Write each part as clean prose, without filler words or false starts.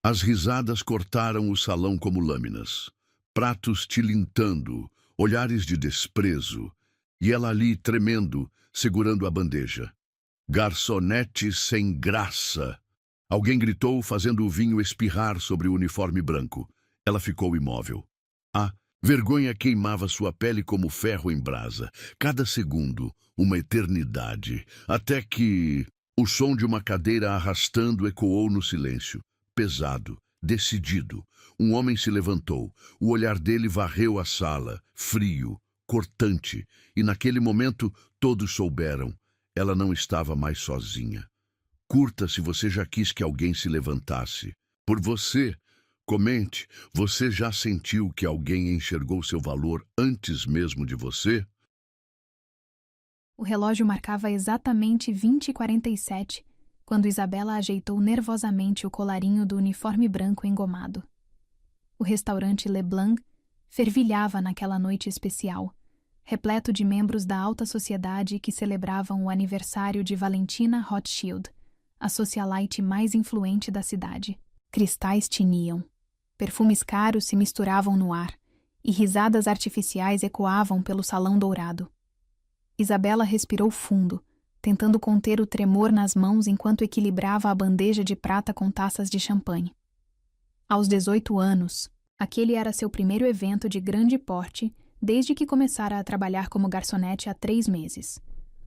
As risadas cortaram o salão como lâminas. Pratos tilintando, olhares de desprezo, e ela ali tremendo, segurando a bandeja. Garçonete sem graça! Alguém gritou, fazendo o vinho espirrar sobre o uniforme branco. Ela ficou imóvel. A vergonha queimava sua pele como ferro em brasa. Cada segundo, uma eternidade, até que o som de uma cadeira arrastando ecoou no silêncio. Pesado, decidido, um homem se levantou. O olhar dele varreu a sala, frio, cortante, e naquele momento todos souberam. Ela não estava mais sozinha. Curta se você já quis que alguém se levantasse. Por você, comente, você já sentiu que alguém enxergou seu valor antes mesmo de você? O relógio marcava exatamente 20h47, quando Isabela ajeitou nervosamente o colarinho do uniforme branco engomado. O restaurante Leblanc fervilhava naquela noite especial, repleto de membros da alta sociedade que celebravam o aniversário de Valentina Rothschild, a socialite mais influente da cidade. Cristais tiniam, perfumes caros se misturavam no ar, e risadas artificiais ecoavam pelo salão dourado. Isabela respirou fundo, tentando conter o tremor nas mãos enquanto equilibrava a bandeja de prata com taças de champanhe. Aos 18 anos, aquele era seu primeiro evento de grande porte desde que começara a trabalhar como garçonete há 3 meses.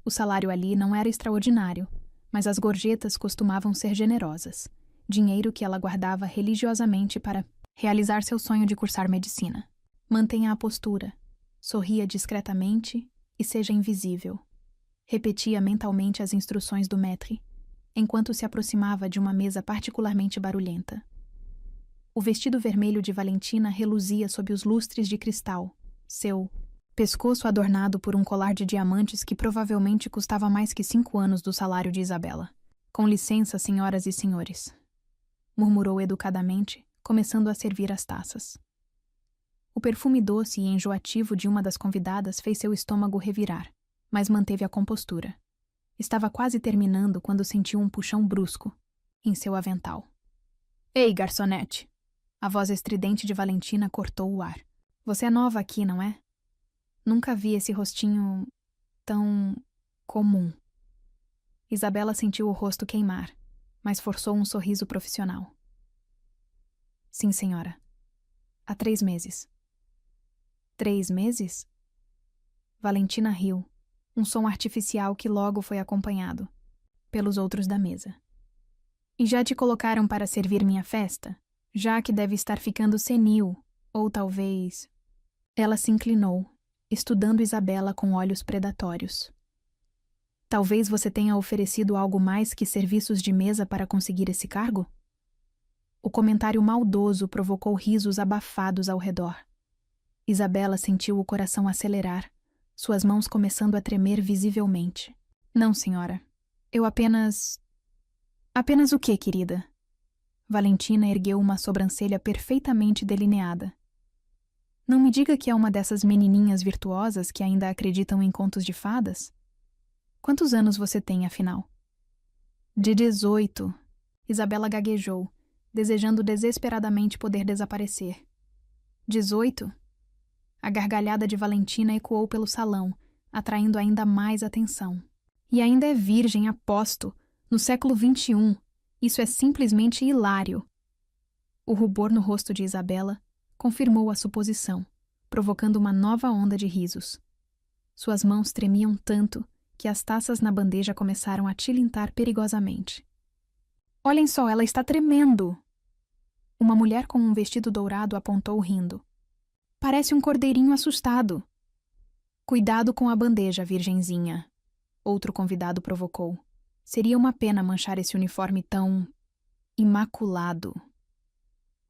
O salário ali não era extraordinário, mas as gorjetas costumavam ser generosas, dinheiro que ela guardava religiosamente para realizar seu sonho de cursar medicina. Mantenha a postura, sorria discretamente e seja invisível. Repetia mentalmente as instruções do maître, enquanto se aproximava de uma mesa particularmente barulhenta. O vestido vermelho de Valentina reluzia sob os lustres de cristal, seu pescoço adornado por um colar de diamantes que provavelmente custava mais que 5 anos do salário de Isabela. Com licença, senhoras e senhores, murmurou educadamente, começando a servir as taças. O perfume doce e enjoativo de uma das convidadas fez seu estômago revirar, mas manteve a compostura. Estava quase terminando quando sentiu um puxão brusco em seu avental. Ei, garçonete! A voz estridente de Valentina cortou o ar. Você é nova aqui, não é? Nunca vi esse rostinho tão comum. Isabela sentiu o rosto queimar, mas forçou um sorriso profissional. Sim, senhora. Há 3 meses. 3 meses? Valentina riu, um som artificial que logo foi acompanhado pelos outros da mesa. E já te colocaram para servir minha festa? Já que deve estar ficando senil, ou talvez... Ela se inclinou, estudando Isabela com olhos predatórios. Talvez você tenha oferecido algo mais que serviços de mesa para conseguir esse cargo? O comentário maldoso provocou risos abafados ao redor. Isabela sentiu o coração acelerar, suas mãos começando a tremer visivelmente. Não, senhora. Eu apenas... Apenas o quê, querida? Valentina ergueu uma sobrancelha perfeitamente delineada. Não me diga que é uma dessas menininhas virtuosas que ainda acreditam em contos de fadas? Quantos anos você tem, afinal? De 18. Isabela gaguejou, desejando desesperadamente poder desaparecer. 18? A gargalhada de Valentina ecoou pelo salão, atraindo ainda mais atenção. E ainda é virgem, aposto, no século XXI. Isso é simplesmente hilário. O rubor no rosto de Isabela confirmou a suposição, provocando uma nova onda de risos. Suas mãos tremiam tanto que as taças na bandeja começaram a tilintar perigosamente. Olhem só, ela está tremendo! Uma mulher com um vestido dourado apontou rindo. Parece um cordeirinho assustado. Cuidado com a bandeja, virgenzinha. Outro convidado provocou. Seria uma pena manchar esse uniforme tão... imaculado.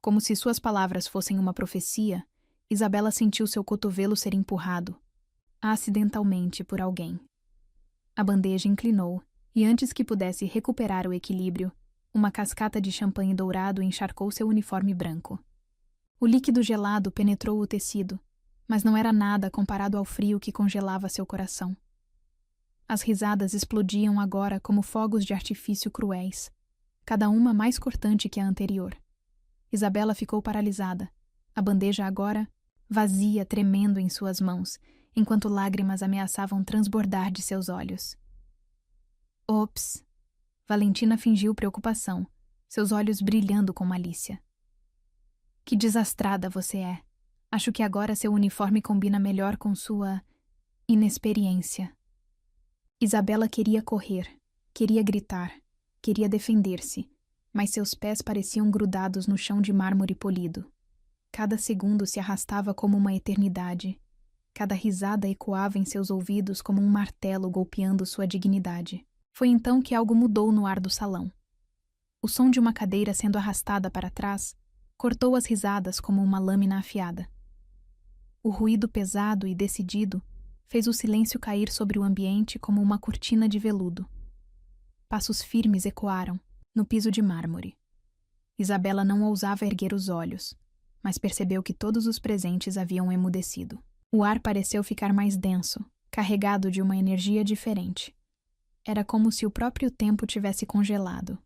Como se suas palavras fossem uma profecia, Isabela sentiu seu cotovelo ser empurrado, acidentalmente, por alguém. A bandeja inclinou, e antes que pudesse recuperar o equilíbrio, uma cascata de champanhe dourado encharcou seu uniforme branco. O líquido gelado penetrou o tecido, mas não era nada comparado ao frio que congelava seu coração. As risadas explodiam agora como fogos de artifício cruéis, cada uma mais cortante que a anterior. Isabela ficou paralisada, a bandeja agora vazia, tremendo em suas mãos, enquanto lágrimas ameaçavam transbordar de seus olhos. Ops! Valentina fingiu preocupação, seus olhos brilhando com malícia. Que desastrada você é. Acho que agora seu uniforme combina melhor com sua inexperiência. Isabela queria correr, queria gritar, queria defender-se, mas seus pés pareciam grudados no chão de mármore polido. Cada segundo se arrastava como uma eternidade. Cada risada ecoava em seus ouvidos como um martelo golpeando sua dignidade. Foi então que algo mudou no ar do salão. O som de uma cadeira sendo arrastada para trás cortou as risadas como uma lâmina afiada. O ruído pesado e decidido fez o silêncio cair sobre o ambiente como uma cortina de veludo. Passos firmes ecoaram, no piso de mármore. Isabela não ousava erguer os olhos, mas percebeu que todos os presentes haviam emudecido. O ar pareceu ficar mais denso, carregado de uma energia diferente. Era como se o próprio tempo tivesse congelado.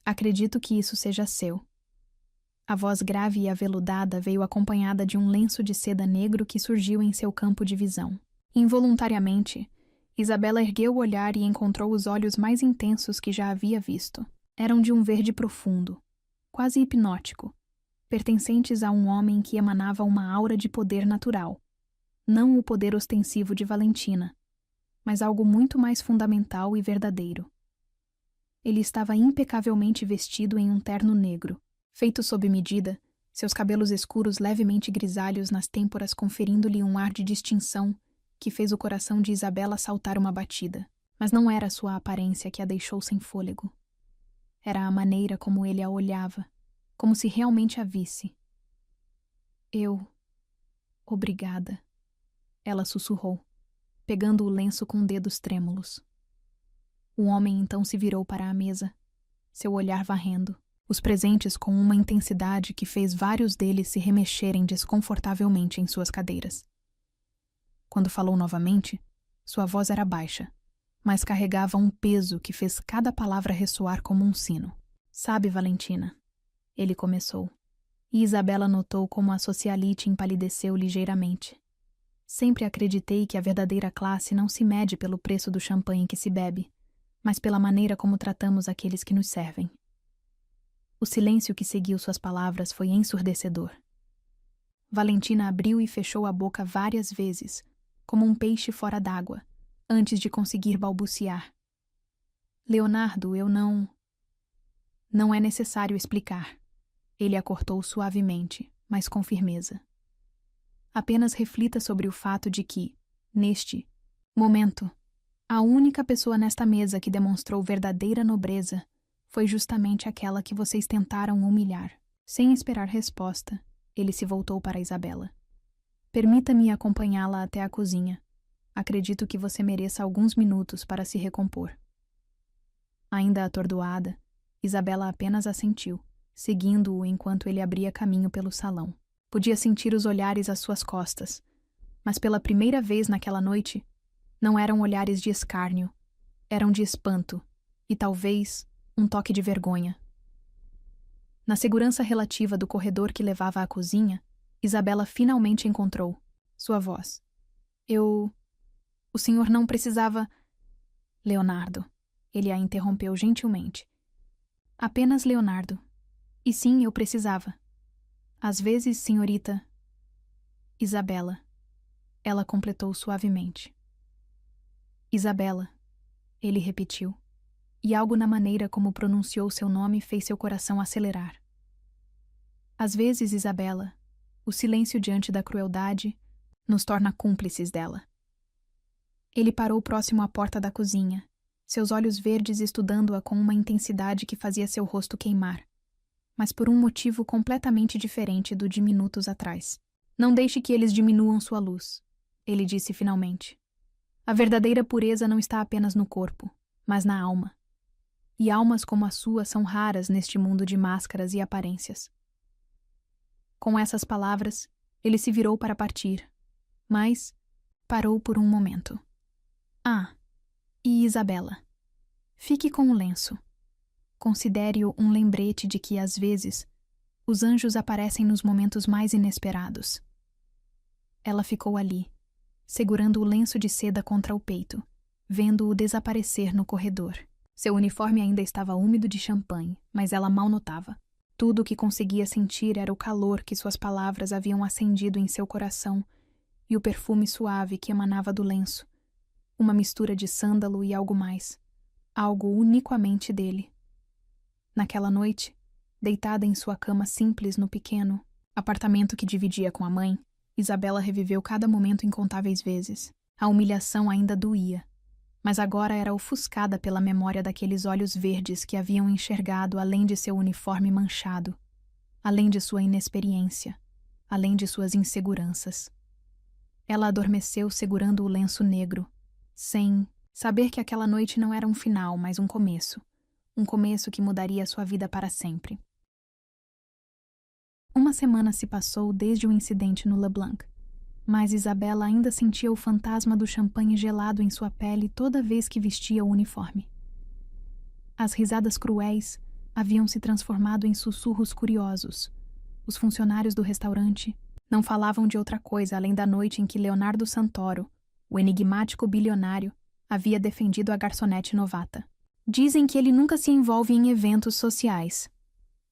Acredito que isso seja seu. A voz grave e aveludada veio acompanhada de um lenço de seda negro que surgiu em seu campo de visão. Involuntariamente, Isabela ergueu o olhar e encontrou os olhos mais intensos que já havia visto. Eram de um verde profundo, quase hipnótico, pertencentes a um homem que emanava uma aura de poder natural, não o poder ostensivo de Valentina, mas algo muito mais fundamental e verdadeiro. Ele estava impecavelmente vestido em um terno negro, feito sob medida, seus cabelos escuros levemente grisalhos nas têmporas conferindo-lhe um ar de distinção que fez o coração de Isabela saltar uma batida. Mas não era sua aparência que a deixou sem fôlego. Era a maneira como ele a olhava, como se realmente a visse. Obrigada, ela sussurrou, pegando o lenço com dedos trêmulos. O homem então se virou para a mesa, seu olhar varrendo, os presentes com uma intensidade que fez vários deles se remexerem desconfortavelmente em suas cadeiras. Quando falou novamente, sua voz era baixa, mas carregava um peso que fez cada palavra ressoar como um sino. Sabe, Valentina, ele começou, e Isabela notou como a socialite empalideceu ligeiramente. Sempre acreditei que a verdadeira classe não se mede pelo preço do champanhe que se bebe, mas pela maneira como tratamos aqueles que nos servem. O silêncio que seguiu suas palavras foi ensurdecedor. Valentina abriu e fechou a boca várias vezes, como um peixe fora d'água, antes de conseguir balbuciar. Leonardo, eu não... Não é necessário explicar. Ele a cortou suavemente, mas com firmeza. Apenas reflita sobre o fato de que, neste momento, a única pessoa nesta mesa que demonstrou verdadeira nobreza foi justamente aquela que vocês tentaram humilhar. Sem esperar resposta, ele se voltou para Isabela. Permita-me acompanhá-la até a cozinha. Acredito que você mereça alguns minutos para se recompor. Ainda atordoada, Isabela apenas assentiu, seguindo-o enquanto ele abria caminho pelo salão. Podia sentir os olhares às suas costas, mas pela primeira vez naquela noite, não eram olhares de escárnio, eram de espanto e talvez um toque de vergonha. Na segurança relativa do corredor que levava à cozinha, Isabela finalmente encontrou sua voz. O senhor não precisava... Leonardo. Ele a interrompeu gentilmente. Apenas Leonardo. E sim, eu precisava. Às vezes, senhorita... Isabela. Ela completou suavemente. Isabela. Ele repetiu. E algo na maneira como pronunciou seu nome fez seu coração acelerar. Às vezes, Isabela, o silêncio diante da crueldade nos torna cúmplices dela. Ele parou próximo à porta da cozinha, seus olhos verdes estudando-a com uma intensidade que fazia seu rosto queimar, mas por um motivo completamente diferente do de minutos atrás. Não deixe que eles diminuam sua luz, ele disse finalmente. A verdadeira pureza não está apenas no corpo, mas na alma. E almas como a sua são raras neste mundo de máscaras e aparências. Com essas palavras, ele se virou para partir, mas parou por um momento. Ah, e Isabela, fique com o lenço. Considere-o um lembrete de que, às vezes, os anjos aparecem nos momentos mais inesperados. Ela ficou ali, segurando o lenço de seda contra o peito, vendo-o desaparecer no corredor. Seu uniforme ainda estava úmido de champanhe, mas ela mal notava. Tudo o que conseguia sentir era o calor que suas palavras haviam acendido em seu coração e o perfume suave que emanava do lenço, uma mistura de sândalo e algo mais, algo unicamente dele. Naquela noite, deitada em sua cama simples no pequeno apartamento que dividia com a mãe, Isabela reviveu cada momento incontáveis vezes. A humilhação ainda doía, mas agora era ofuscada pela memória daqueles olhos verdes que haviam enxergado além de seu uniforme manchado, além de sua inexperiência, além de suas inseguranças. Ela adormeceu segurando o lenço negro, sem saber que aquela noite não era um final, mas um começo que mudaria sua vida para sempre. Uma semana se passou desde o incidente no LeBlanc, mas Isabela ainda sentia o fantasma do champanhe gelado em sua pele toda vez que vestia o uniforme. As risadas cruéis haviam se transformado em sussurros curiosos. Os funcionários do restaurante não falavam de outra coisa além da noite em que Leonardo Santoro, o enigmático bilionário, havia defendido a garçonete novata. Dizem que ele nunca se envolve em eventos sociais,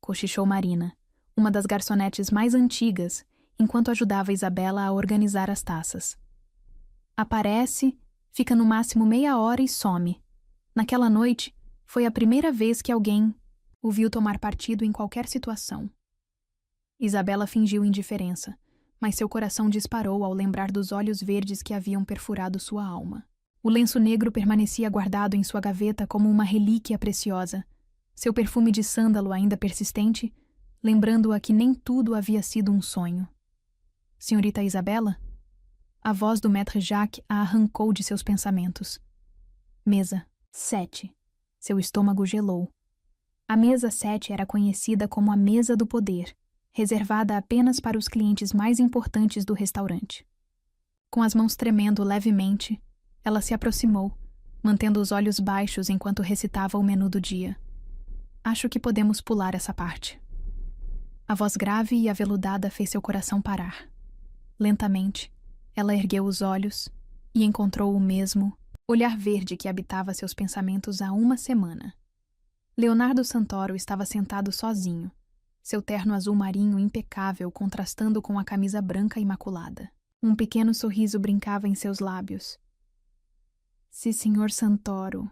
cochichou Marina, uma das garçonetes mais antigas, enquanto ajudava Isabela a organizar as taças. Aparece, fica no máximo meia hora e some. Naquela noite, foi a primeira vez que alguém o viu tomar partido em qualquer situação. Isabela fingiu indiferença, mas seu coração disparou ao lembrar dos olhos verdes que haviam perfurado sua alma. O lenço negro permanecia guardado em sua gaveta como uma relíquia preciosa, seu perfume de sândalo ainda persistente, lembrando-a que nem tudo havia sido um sonho. Senhorita Isabela? A voz do maître Jacques a arrancou de seus pensamentos. Mesa 7. Seu estômago gelou. A mesa 7 era conhecida como a mesa do poder, reservada apenas para os clientes mais importantes do restaurante. Com as mãos tremendo levemente, ela se aproximou, mantendo os olhos baixos enquanto recitava o menu do dia. Acho que podemos pular essa parte. A voz grave e aveludada fez seu coração parar. Lentamente, ela ergueu os olhos e encontrou o mesmo olhar verde que habitava seus pensamentos há uma semana. Leonardo Santoro estava sentado sozinho, seu terno azul marinho impecável contrastando com a camisa branca imaculada. Um pequeno sorriso brincava em seus lábios. "Se Sr. Santoro",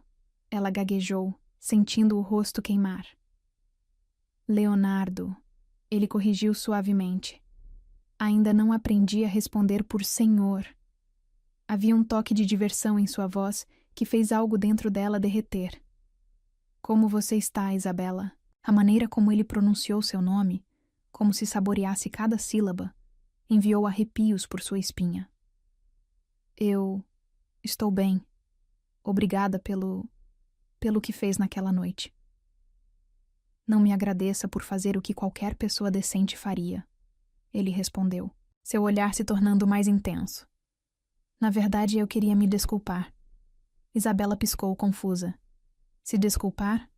ela gaguejou, sentindo o rosto queimar. "Leonardo", ele corrigiu suavemente. Ainda não aprendi a responder por senhor. Havia um toque de diversão em sua voz que fez algo dentro dela derreter. "Como você está, Isabela?" A maneira como ele pronunciou seu nome, como se saboreasse cada sílaba, enviou arrepios por sua espinha. "Eu estou bem. Obrigada pelo que fez naquela noite." "Não me agradeça por fazer o que qualquer pessoa decente faria", ele respondeu, seu olhar se tornando mais intenso. "Na verdade, eu queria me desculpar." Isabela piscou confusa. Se desculpar?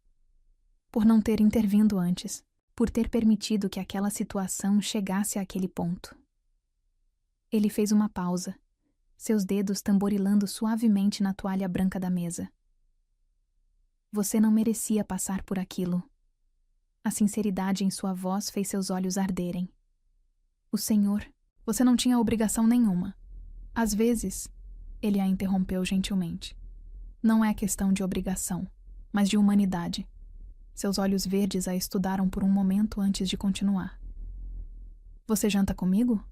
Por não ter intervindo antes, por ter permitido que aquela situação chegasse àquele ponto. Ele fez uma pausa, seus dedos tamborilando suavemente na toalha branca da mesa. "Você não merecia passar por aquilo." A sinceridade em sua voz fez seus olhos arderem. "O senhor, você não tinha obrigação nenhuma. Às vezes," ele a interrompeu gentilmente, "não é questão de obrigação, mas de humanidade." Seus olhos verdes a estudaram por um momento antes de continuar. "Você janta comigo?"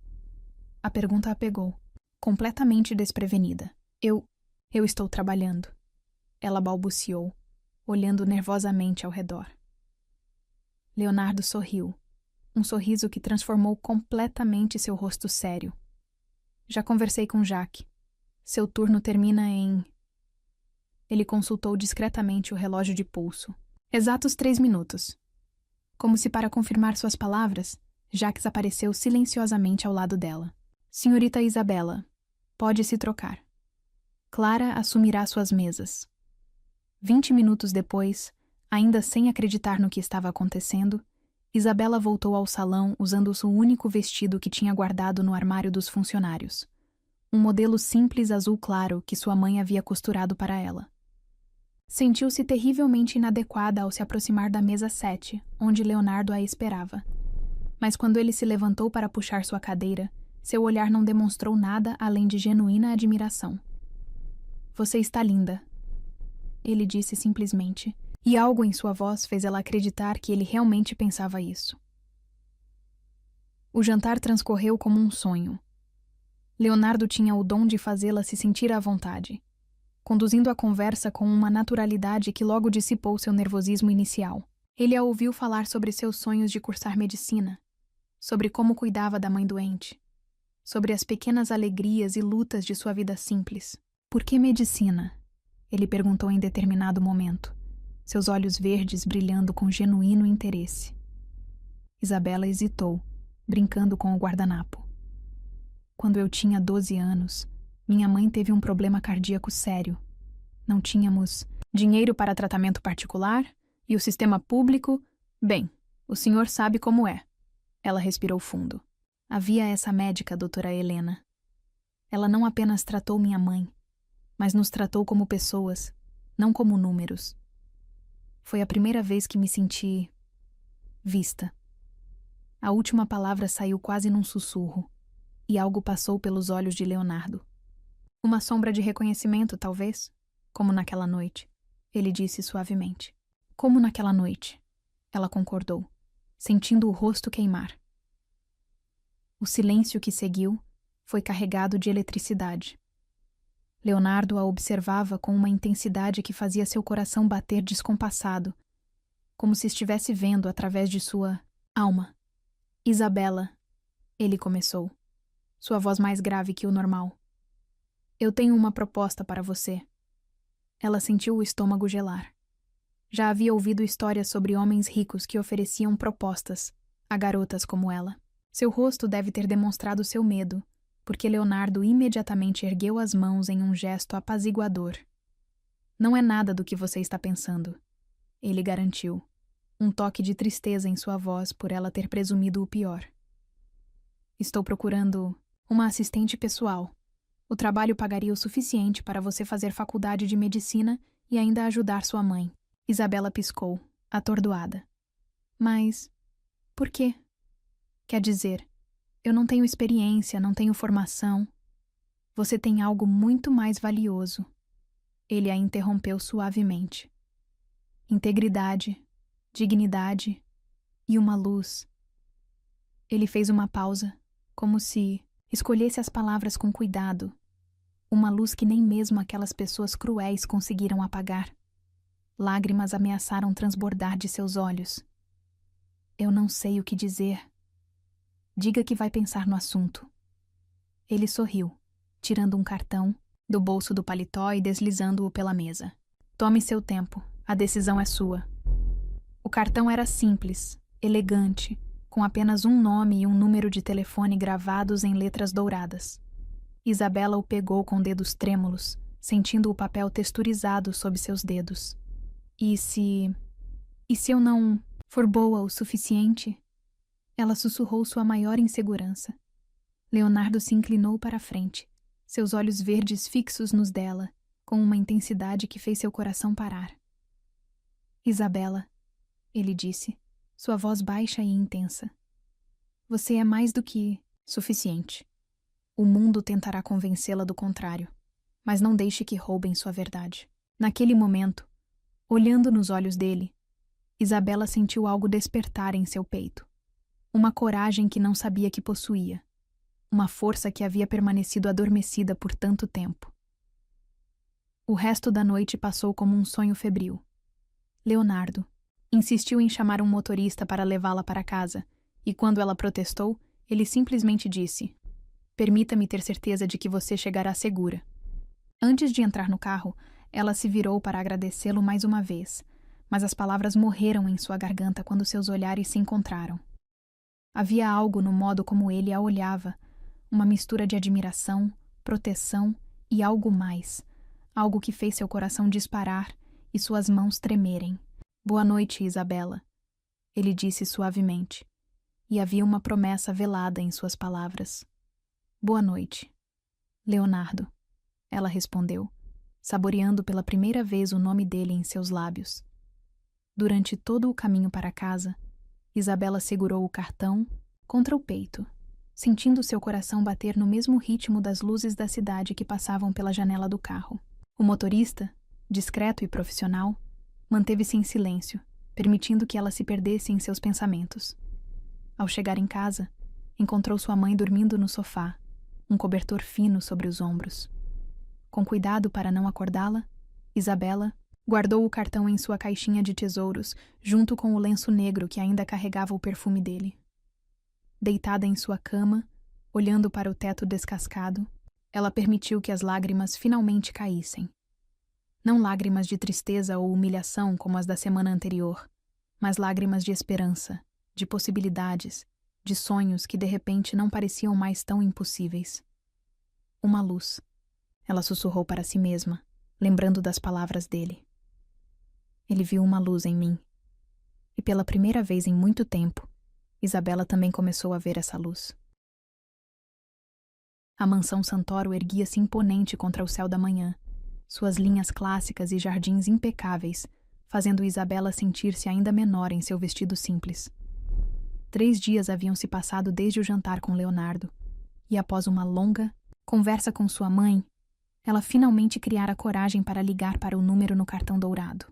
A pergunta a pegou, completamente desprevenida. Eu estou trabalhando." Ela balbuciou, olhando nervosamente ao redor. Leonardo sorriu, um sorriso que transformou completamente seu rosto sério. "Já conversei com Jacques. Seu turno termina em..." Ele consultou discretamente o relógio de pulso. "Exatos 3 minutos." Como se para confirmar suas palavras, Jacques apareceu silenciosamente ao lado dela. "Senhorita Isabela, pode se trocar. Clara assumirá suas mesas." 20 minutos depois, Ainda sem acreditar no que estava acontecendo, Isabela voltou ao salão usando o único vestido que tinha guardado no armário dos funcionários. Um modelo simples azul claro que sua mãe havia costurado para ela. Sentiu-se terrivelmente inadequada ao se aproximar da mesa 7, onde Leonardo a esperava. Mas quando ele se levantou para puxar sua cadeira, seu olhar não demonstrou nada além de genuína admiração. "Você está linda", ele disse simplesmente, e algo em sua voz fez ela acreditar que ele realmente pensava isso. O jantar transcorreu como um sonho. Leonardo tinha o dom de fazê-la se sentir à vontade, conduzindo a conversa com uma naturalidade que logo dissipou seu nervosismo inicial. Ele a ouviu falar sobre seus sonhos de cursar medicina, sobre como cuidava da mãe doente, sobre as pequenas alegrias e lutas de sua vida simples. "Por que medicina?" ele perguntou em determinado momento, seus olhos verdes brilhando com genuíno interesse. Isabela hesitou, brincando com o guardanapo. "Quando eu tinha 12 anos, minha mãe teve um problema cardíaco sério. Não tínhamos dinheiro para tratamento particular e o sistema público... Bem, o senhor sabe como é." Ela respirou fundo. "Havia essa médica, doutora Helena. Ela não apenas tratou minha mãe, mas nos tratou como pessoas, não como números. Foi a primeira vez que me senti... vista." A última palavra saiu quase num sussurro, e algo passou pelos olhos de Leonardo. "Uma sombra de reconhecimento, talvez, como naquela noite", ele disse suavemente. "Como naquela noite", ela concordou, sentindo o rosto queimar. O silêncio que seguiu foi carregado de eletricidade. Leonardo a observava com uma intensidade que fazia seu coração bater descompassado, como se estivesse vendo através de sua alma. "Isabela", ele começou, sua voz mais grave que o normal. "Eu tenho uma proposta para você." Ela sentiu o estômago gelar. Já havia ouvido histórias sobre homens ricos que ofereciam propostas a garotas como ela. Seu rosto deve ter demonstrado seu medo, porque Leonardo imediatamente ergueu as mãos em um gesto apaziguador. "Não é nada do que você está pensando", ele garantiu, um toque de tristeza em sua voz por ela ter presumido o pior. "Estou procurando uma assistente pessoal. O trabalho pagaria o suficiente para você fazer faculdade de medicina e ainda ajudar sua mãe." Isabela piscou, atordoada. "Mas por quê?" "Quer dizer, eu não tenho experiência, não tenho formação. Você tem algo muito mais valioso." Ele a interrompeu suavemente. "Integridade, dignidade e uma luz." Ele fez uma pausa, como se escolhesse as palavras com cuidado. Uma luz que nem mesmo aquelas pessoas cruéis conseguiram apagar. Lágrimas ameaçaram transbordar de seus olhos. "Eu não sei o que dizer." "Diga que vai pensar no assunto." Ele sorriu, tirando um cartão do bolso do paletó e deslizando-o pela mesa. "Tome seu tempo, a decisão é sua." O cartão era simples, elegante, com apenas um nome e um número de telefone gravados em letras douradas. Isabela o pegou com dedos trêmulos, sentindo o papel texturizado sob seus dedos. E se eu não for boa o suficiente?" Ela sussurrou sua maior insegurança. Leonardo se inclinou para a frente, seus olhos verdes fixos nos dela, com uma intensidade que fez seu coração parar. "Isabela", ele disse, sua voz baixa e intensa. "Você é mais do que suficiente. O mundo tentará convencê-la do contrário, mas não deixe que roubem sua verdade." Naquele momento, olhando nos olhos dele, Isabela sentiu algo despertar em seu peito. Uma coragem que não sabia que possuía. Uma força que havia permanecido adormecida por tanto tempo. O resto da noite passou como um sonho febril. Leonardo insistiu em chamar um motorista para levá-la para casa, e quando ela protestou, ele simplesmente disse: "Permita-me ter certeza de que você chegará segura." Antes de entrar no carro, ela se virou para agradecê-lo mais uma vez, mas as palavras morreram em sua garganta quando seus olhares se encontraram. Havia algo no modo como ele a olhava, uma mistura de admiração, proteção e algo mais, algo que fez seu coração disparar e suas mãos tremerem. Boa noite, Isabela, ele disse suavemente, e havia uma promessa velada em suas palavras. Boa noite, Leonardo, ela respondeu, saboreando pela primeira vez o nome dele em seus lábios. Durante todo o caminho para casa, Isabela segurou o cartão contra o peito, sentindo seu coração bater no mesmo ritmo das luzes da cidade que passavam pela janela do carro. O motorista, discreto e profissional, manteve-se em silêncio, permitindo que ela se perdesse em seus pensamentos. Ao chegar em casa, encontrou sua mãe dormindo no sofá, um cobertor fino sobre os ombros. Com cuidado para não acordá-la, Isabela guardou o cartão em sua caixinha de tesouros, junto com o lenço negro que ainda carregava o perfume dele. Deitada em sua cama, olhando para o teto descascado, ela permitiu que as lágrimas finalmente caíssem. Não lágrimas de tristeza ou humilhação como as da semana anterior, mas lágrimas de esperança, de possibilidades, de sonhos que de repente não pareciam mais tão impossíveis. Uma luz, ela sussurrou para si mesma, lembrando das palavras dele. Ele viu uma luz em mim. E pela primeira vez em muito tempo, Isabela também começou a ver essa luz. A mansão Santoro erguia-se imponente contra o céu da manhã, suas linhas clássicas e jardins impecáveis, fazendo Isabela sentir-se ainda menor em seu vestido simples. 3 dias haviam se passado desde o jantar com Leonardo, e após uma longa conversa com sua mãe, ela finalmente criara coragem para ligar para o número no cartão dourado.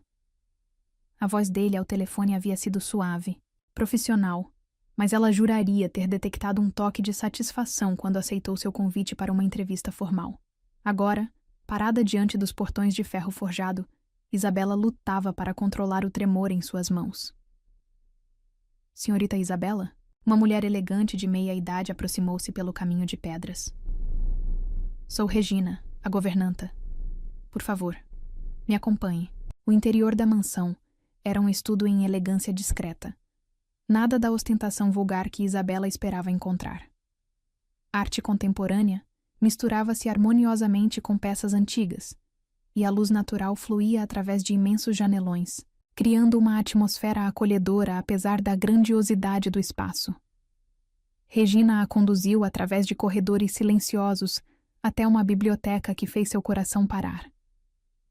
A voz dele ao telefone havia sido suave, profissional, mas ela juraria ter detectado um toque de satisfação quando aceitou seu convite para uma entrevista formal. Agora, parada diante dos portões de ferro forjado, Isabela lutava para controlar o tremor em suas mãos. Senhorita Isabela? Uma mulher elegante de meia-idade aproximou-se pelo caminho de pedras. Sou Regina, a governanta. Por favor, me acompanhe. O interior da mansão era um estudo em elegância discreta. Nada da ostentação vulgar que Isabela esperava encontrar. Arte contemporânea misturava-se harmoniosamente com peças antigas, e a luz natural fluía através de imensos janelões, criando uma atmosfera acolhedora apesar da grandiosidade do espaço. Regina a conduziu através de corredores silenciosos até uma biblioteca que fez seu coração parar.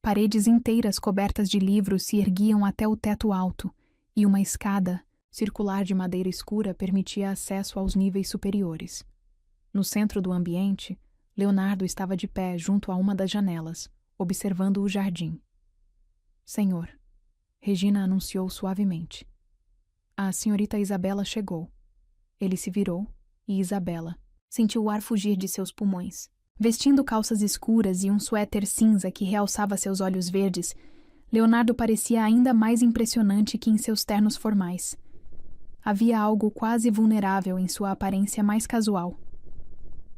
Paredes inteiras cobertas de livros se erguiam até o teto alto, e uma escada circular de madeira escura permitia acesso aos níveis superiores. No centro do ambiente, Leonardo estava de pé junto a uma das janelas, observando o jardim. Senhor, Regina anunciou suavemente. A senhorita Isabela chegou. Ele se virou, e Isabela sentiu o ar fugir de seus pulmões. Vestindo calças escuras e um suéter cinza que realçava seus olhos verdes, Leonardo parecia ainda mais impressionante que em seus ternos formais. Havia algo quase vulnerável em sua aparência mais casual.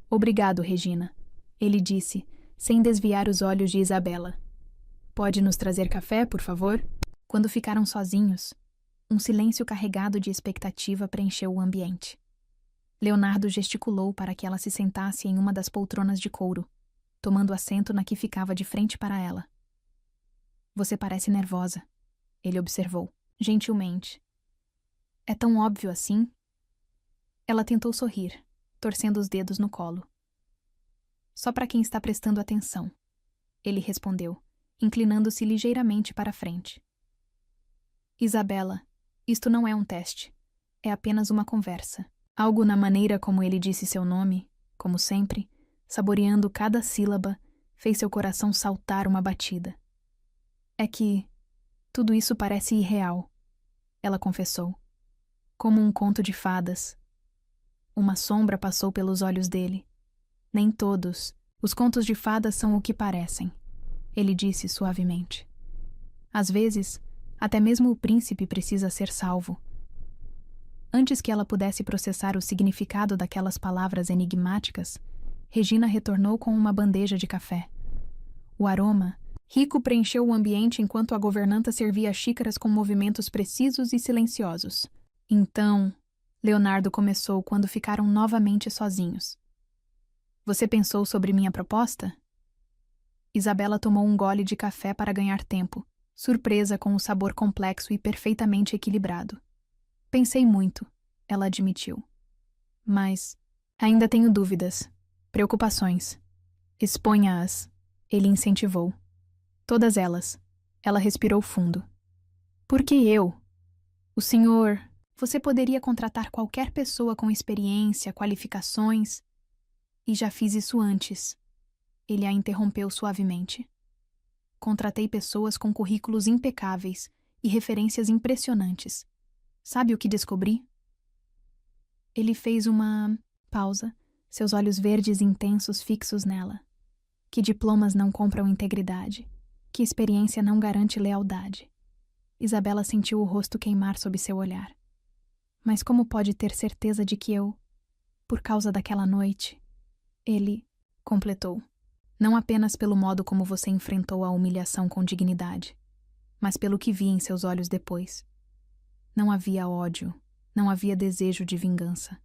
Obrigado, Regina, ele disse, sem desviar os olhos de Isabela. Pode nos trazer café, por favor? Quando ficaram sozinhos, um silêncio carregado de expectativa preencheu o ambiente. Leonardo gesticulou para que ela se sentasse em uma das poltronas de couro, tomando assento na que ficava de frente para ela. Você parece nervosa, ele observou, gentilmente. É tão óbvio assim? Ela tentou sorrir, torcendo os dedos no colo. Só para quem está prestando atenção, ele respondeu, inclinando-se ligeiramente para a frente. Isabela, isto não é um teste. É apenas uma conversa. Algo na maneira como ele disse seu nome, como sempre, saboreando cada sílaba, fez seu coração saltar uma batida. É que tudo isso parece irreal, ela confessou. Como um conto de fadas. Uma sombra passou pelos olhos dele. Nem todos os contos de fadas são o que parecem, ele disse suavemente. Às vezes, até mesmo o príncipe precisa ser salvo. Antes que ela pudesse processar o significado daquelas palavras enigmáticas, Regina retornou com uma bandeja de café. O aroma rico preencheu o ambiente enquanto a governanta servia xícaras com movimentos precisos e silenciosos. Então, Leonardo começou quando ficaram novamente sozinhos. Você pensou sobre minha proposta? Isabela tomou um gole de café para ganhar tempo, surpresa com o sabor complexo e perfeitamente equilibrado. Pensei muito, ela admitiu. Mas ainda tenho dúvidas, preocupações. Exponha-as, ele incentivou. Todas elas. Ela respirou fundo. Por que eu? O senhor... Você poderia contratar qualquer pessoa com experiência, qualificações. E já fiz isso antes. Ele a interrompeu suavemente. Contratei pessoas com currículos impecáveis e referências impressionantes. Sabe o que descobri? Ele fez uma pausa, seus olhos verdes intensos fixos nela. Que diplomas não compram integridade. Que experiência não garante lealdade. Isabela sentiu o rosto queimar sob seu olhar. Mas como pode ter certeza de que eu, por causa daquela noite? Ele completou. Não apenas pelo modo como você enfrentou a humilhação com dignidade, mas pelo que vi em seus olhos depois. Não havia ódio, não havia desejo de vingança.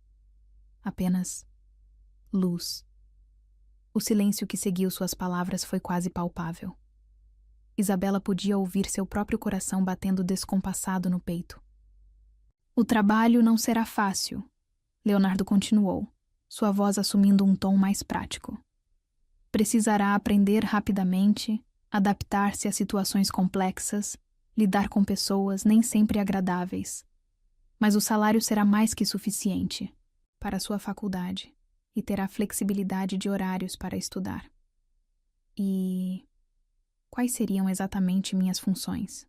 Apenas luz. O silêncio que seguiu suas palavras foi quase palpável. Isabela podia ouvir seu próprio coração batendo descompassado no peito. O trabalho não será fácil, Leonardo continuou, sua voz assumindo um tom mais prático. Precisará aprender rapidamente, adaptar-se a situações complexas, lidar com pessoas nem sempre agradáveis. Mas o salário será mais que suficiente para sua faculdade e terá flexibilidade de horários para estudar. E quais seriam exatamente minhas funções?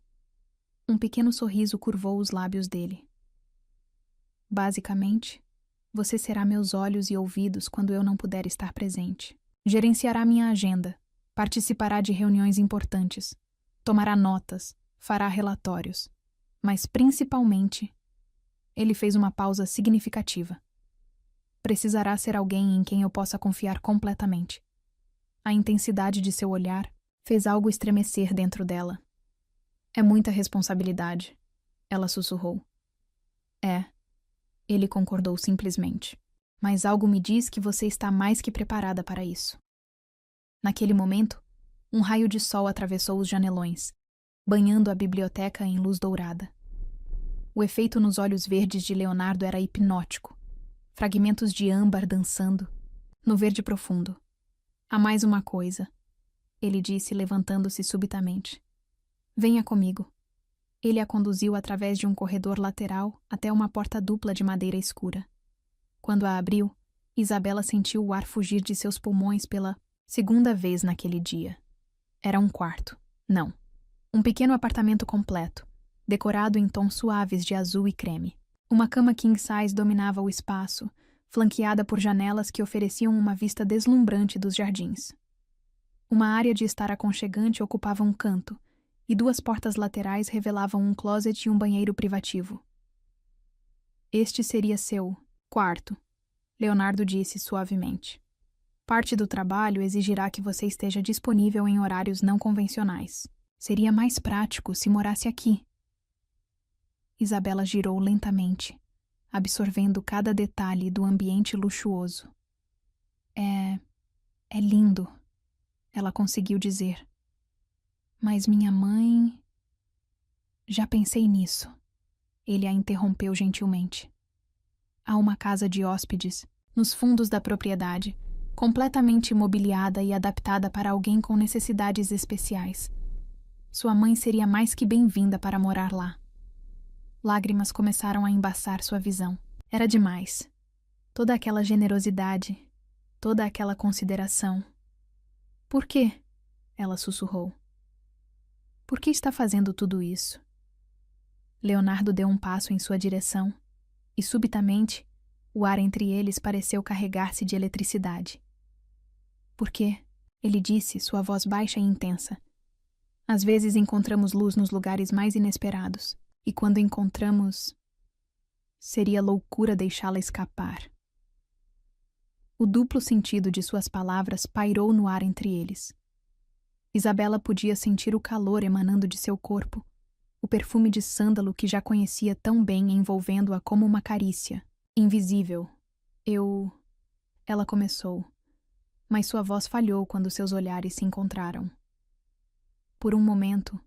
Um pequeno sorriso curvou os lábios dele. Basicamente, você será meus olhos e ouvidos quando eu não puder estar presente. Gerenciará minha agenda, participará de reuniões importantes, tomará notas, fará relatórios. Mas, principalmente, ele fez uma pausa significativa. Precisará ser alguém em quem eu possa confiar completamente. A intensidade de seu olhar fez algo estremecer dentro dela. É muita responsabilidade, ela sussurrou. É. Ele concordou simplesmente. Mas algo me diz que você está mais que preparada para isso. Naquele momento, um raio de sol atravessou os janelões, banhando a biblioteca em luz dourada. O efeito nos olhos verdes de Leonardo era hipnótico. Fragmentos de âmbar dançando, no verde profundo. Há mais uma coisa, ele disse, levantando-se subitamente. Venha comigo. Ele a conduziu através de um corredor lateral até uma porta dupla de madeira escura. Quando a abriu, Isabela sentiu o ar fugir de seus pulmões pela segunda vez naquele dia. Era um quarto. Não. Um pequeno apartamento completo, decorado em tons suaves de azul e creme. Uma cama king-size dominava o espaço, flanqueada por janelas que ofereciam uma vista deslumbrante dos jardins. Uma área de estar aconchegante ocupava um canto, e duas portas laterais revelavam um closet e um banheiro privativo. Este seria seu quarto, Leonardo disse suavemente. Parte do trabalho exigirá que você esteja disponível em horários não convencionais. Seria mais prático se morasse aqui. Isabela girou lentamente, absorvendo cada detalhe do ambiente luxuoso. É lindo, ela conseguiu dizer. Mas minha mãe... Já pensei nisso. Ele a interrompeu gentilmente. Há uma casa de hóspedes, nos fundos da propriedade, completamente imobiliada e adaptada para alguém com necessidades especiais. Sua mãe seria mais que bem-vinda para morar lá. Lágrimas começaram a embaçar sua visão. Era demais. Toda aquela generosidade, toda aquela consideração. Por quê? Ela sussurrou. Por que está fazendo tudo isso? Leonardo deu um passo em sua direção, e subitamente, o ar entre eles pareceu carregar-se de eletricidade. Por quê? Ele disse, sua voz baixa e intensa. Às vezes encontramos luz nos lugares mais inesperados, e quando encontramos, seria loucura deixá-la escapar. O duplo sentido de suas palavras pairou no ar entre eles. Isabela podia sentir o calor emanando de seu corpo, o perfume de sândalo que já conhecia tão bem envolvendo-a como uma carícia, invisível. Ela começou, mas sua voz falhou quando seus olhares se encontraram. Por um momento,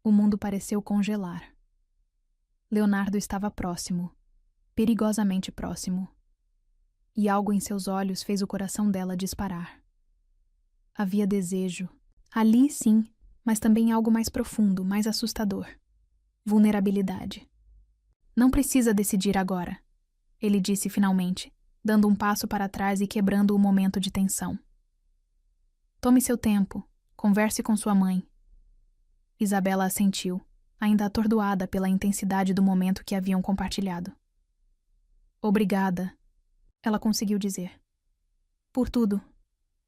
O mundo pareceu congelar. Leonardo estava próximo, perigosamente próximo. E algo em seus olhos fez o coração dela disparar. Havia desejo. Ali, sim, mas também algo mais profundo, mais assustador. Vulnerabilidade. Não precisa decidir agora, ele disse finalmente, dando um passo para trás e quebrando o momento de tensão. Tome seu tempo, converse com sua mãe. Isabela assentiu, ainda atordoada pela intensidade do momento que haviam compartilhado. Obrigada, ela conseguiu dizer. Por tudo.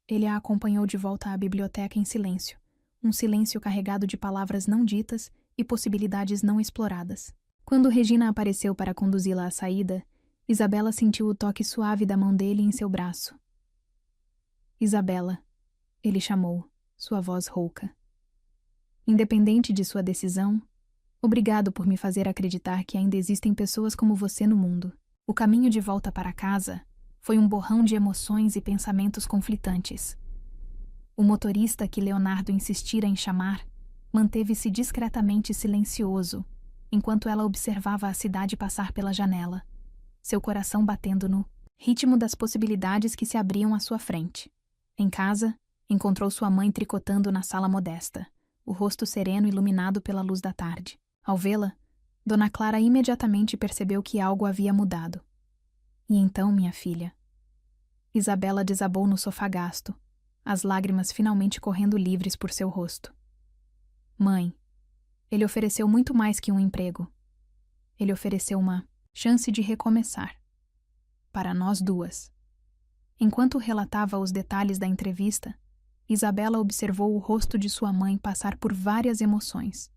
Ele a acompanhou de volta à biblioteca em silêncio, um silêncio carregado de palavras não ditas e possibilidades não exploradas. Quando Regina apareceu para conduzi-la à saída, Isabela sentiu o toque suave da mão dele em seu braço. Isabela, ele chamou, sua voz rouca. Independente de sua decisão, obrigado por me fazer acreditar que ainda existem pessoas como você no mundo. O caminho de volta para casa foi um borrão de emoções e pensamentos conflitantes. O motorista que Leonardo insistira em chamar manteve-se discretamente silencioso, enquanto ela observava a cidade passar pela janela, seu coração batendo no ritmo das possibilidades que se abriam à sua frente. Em casa, encontrou sua mãe tricotando na sala modesta, o rosto sereno iluminado pela luz da tarde. Ao vê-la, Dona Clara imediatamente percebeu que algo havia mudado. E então, minha filha? Isabela desabou no sofá gasto, as lágrimas finalmente correndo livres por seu rosto. Mãe, ele ofereceu muito mais que um emprego. Ele ofereceu uma chance de recomeçar. Para nós duas. Enquanto relatava os detalhes da entrevista, Isabela observou o rosto de sua mãe passar por várias emoções.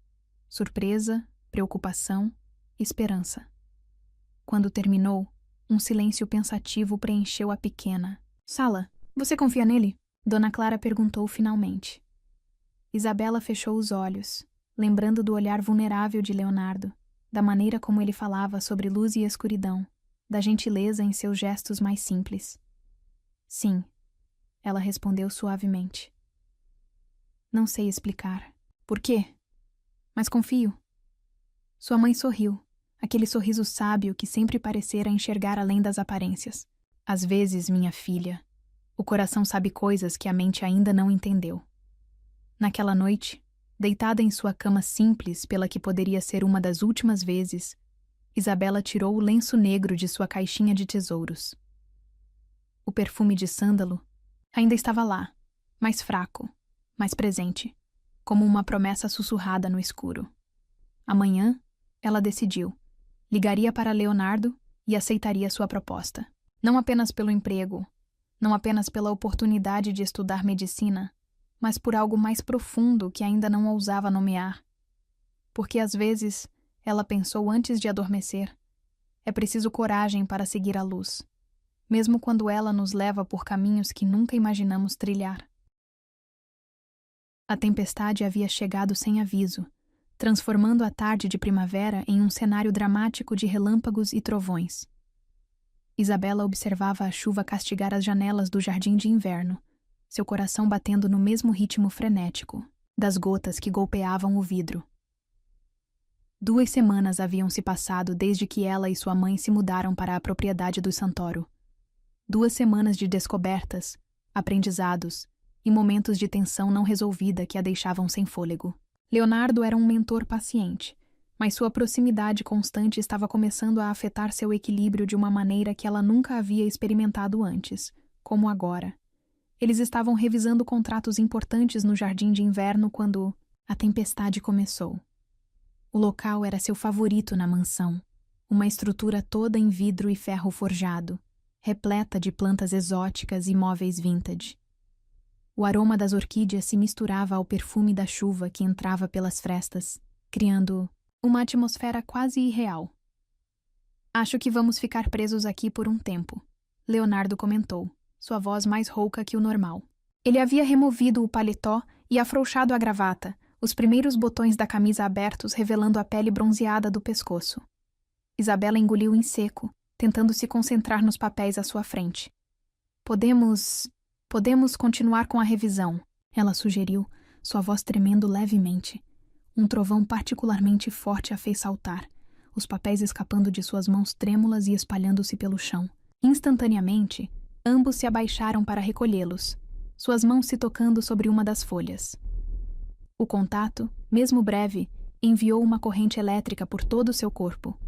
Surpresa, preocupação, esperança. Quando terminou, um silêncio pensativo preencheu a pequena. Sala, você confia nele? Dona Clara perguntou finalmente. Isabela fechou os olhos, lembrando do olhar vulnerável de Leonardo, da maneira como ele falava sobre luz e escuridão, da gentileza em seus gestos mais simples. Sim, ela respondeu suavemente. Não sei explicar. Por quê? Mas confio. Sua mãe sorriu, aquele sorriso sábio que sempre parecera enxergar além das aparências. Às vezes, minha filha, o coração sabe coisas que a mente ainda não entendeu. Naquela noite, deitada em sua cama simples pela que poderia ser uma das últimas vezes, Isabela tirou o lenço negro de sua caixinha de tesouros. O perfume de sândalo ainda estava lá, mais fraco, mais presente, como uma promessa sussurrada no escuro. Amanhã, ela decidiu, ligaria para Leonardo e aceitaria sua proposta. Não apenas pelo emprego, não apenas pela oportunidade de estudar medicina, mas por algo mais profundo que ainda não ousava nomear. Porque às vezes, ela pensou antes de adormecer, é preciso coragem para seguir a luz, mesmo quando ela nos leva por caminhos que nunca imaginamos trilhar. A tempestade havia chegado sem aviso, transformando a tarde de primavera em um cenário dramático de relâmpagos e trovões. Isabela observava a chuva castigar as janelas do jardim de inverno, seu coração batendo no mesmo ritmo frenético, das gotas que golpeavam o vidro. 2 semanas haviam se passado desde que ela e sua mãe se mudaram para a propriedade do Santoro. 2 semanas de descobertas, aprendizados e momentos de tensão não resolvida que a deixavam sem fôlego. Leonardo era um mentor paciente, mas sua proximidade constante estava começando a afetar seu equilíbrio de uma maneira que ela nunca havia experimentado antes, como agora. Eles estavam revisando contratos importantes no jardim de inverno quando a tempestade começou. O local era seu favorito na mansão, uma estrutura toda em vidro e ferro forjado, repleta de plantas exóticas e móveis vintage. O aroma das orquídeas se misturava ao perfume da chuva que entrava pelas frestas, criando uma atmosfera quase irreal. Acho que vamos ficar presos aqui por um tempo, Leonardo comentou, sua voz mais rouca que o normal. Ele havia removido o paletó e afrouxado a gravata, os primeiros botões da camisa abertos revelando a pele bronzeada do pescoço. Isabela engoliu em seco, tentando se concentrar nos papéis à sua frente. Podemos continuar com a revisão, ela sugeriu, sua voz tremendo levemente. Um trovão particularmente forte a fez saltar, os papéis escapando de suas mãos trêmulas e espalhando-se pelo chão. Instantaneamente, ambos se abaixaram para recolhê-los, suas mãos se tocando sobre uma das folhas. O contato, mesmo breve, enviou uma corrente elétrica por todo o seu corpo.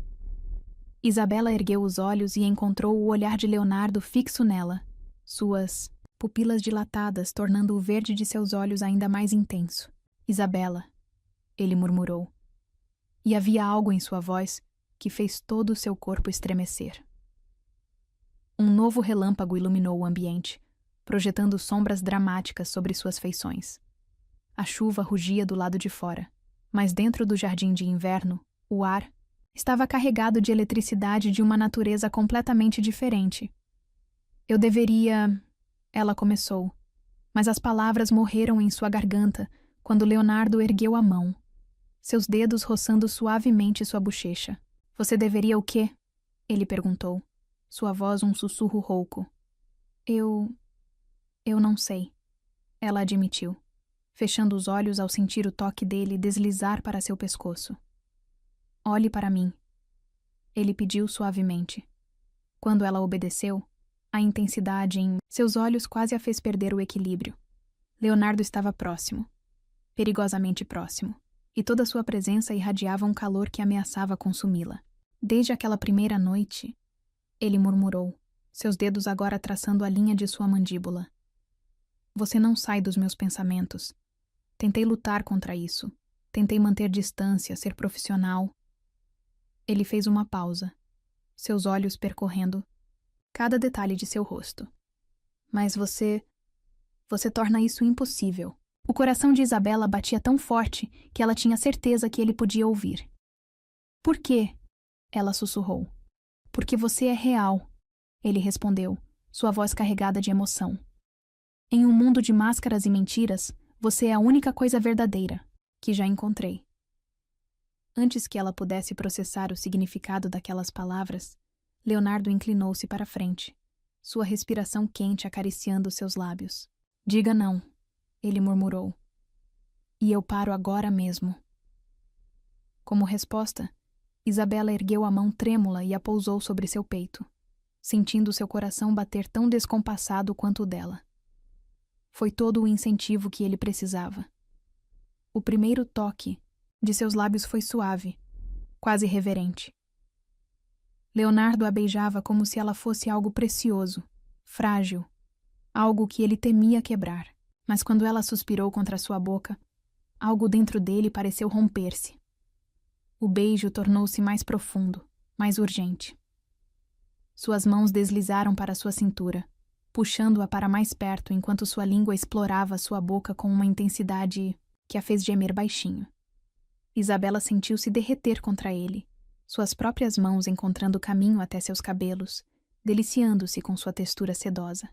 Isabela ergueu os olhos e encontrou o olhar de Leonardo fixo nela, suas pupilas dilatadas tornando o verde de seus olhos ainda mais intenso. Isabela, ele murmurou. E havia algo em sua voz que fez todo o seu corpo estremecer. Um novo relâmpago iluminou o ambiente, projetando sombras dramáticas sobre suas feições. A chuva rugia do lado de fora, mas dentro do jardim de inverno, o ar estava carregado de eletricidade de uma natureza completamente diferente. Eu deveria... Ela começou, mas as palavras morreram em sua garganta quando Leonardo ergueu a mão, seus dedos roçando suavemente sua bochecha. Você deveria o quê? Ele perguntou, sua voz um sussurro rouco. Eu não sei, ela admitiu, fechando os olhos ao sentir o toque dele deslizar para seu pescoço. Olhe para mim, ele pediu suavemente. Quando ela obedeceu, a intensidade em seus olhos quase a fez perder o equilíbrio. Leonardo estava próximo, perigosamente próximo, e toda sua presença irradiava um calor que ameaçava consumi-la. Desde aquela primeira noite, ele murmurou, seus dedos agora traçando a linha de sua mandíbula. Você não sai dos meus pensamentos. Tentei lutar contra isso. Tentei manter distância, ser profissional. Ele fez uma pausa, seus olhos percorrendo cada detalhe de seu rosto. Mas você torna isso impossível. O coração de Isabela batia tão forte que ela tinha certeza que ele podia ouvir. Por quê? Ela sussurrou. Porque você é real, ele respondeu, sua voz carregada de emoção. Em um mundo de máscaras e mentiras, você é a única coisa verdadeira que já encontrei. Antes que ela pudesse processar o significado daquelas palavras, Leonardo inclinou-se para frente, sua respiração quente acariciando seus lábios. Diga não, ele murmurou. E eu paro agora mesmo. Como resposta, Isabela ergueu a mão trêmula e a pousou sobre seu peito, sentindo seu coração bater tão descompassado quanto o dela. Foi todo o incentivo que ele precisava. O primeiro toque de seus lábios foi suave, quase reverente. Leonardo a beijava como se ela fosse algo precioso, frágil, algo que ele temia quebrar. Mas quando ela suspirou contra sua boca, algo dentro dele pareceu romper-se. O beijo tornou-se mais profundo, mais urgente. Suas mãos deslizaram para sua cintura, puxando-a para mais perto enquanto sua língua explorava sua boca com uma intensidade que a fez gemer baixinho. Isabela sentiu-se derreter contra ele, suas próprias mãos encontrando caminho até seus cabelos, deliciando-se com sua textura sedosa.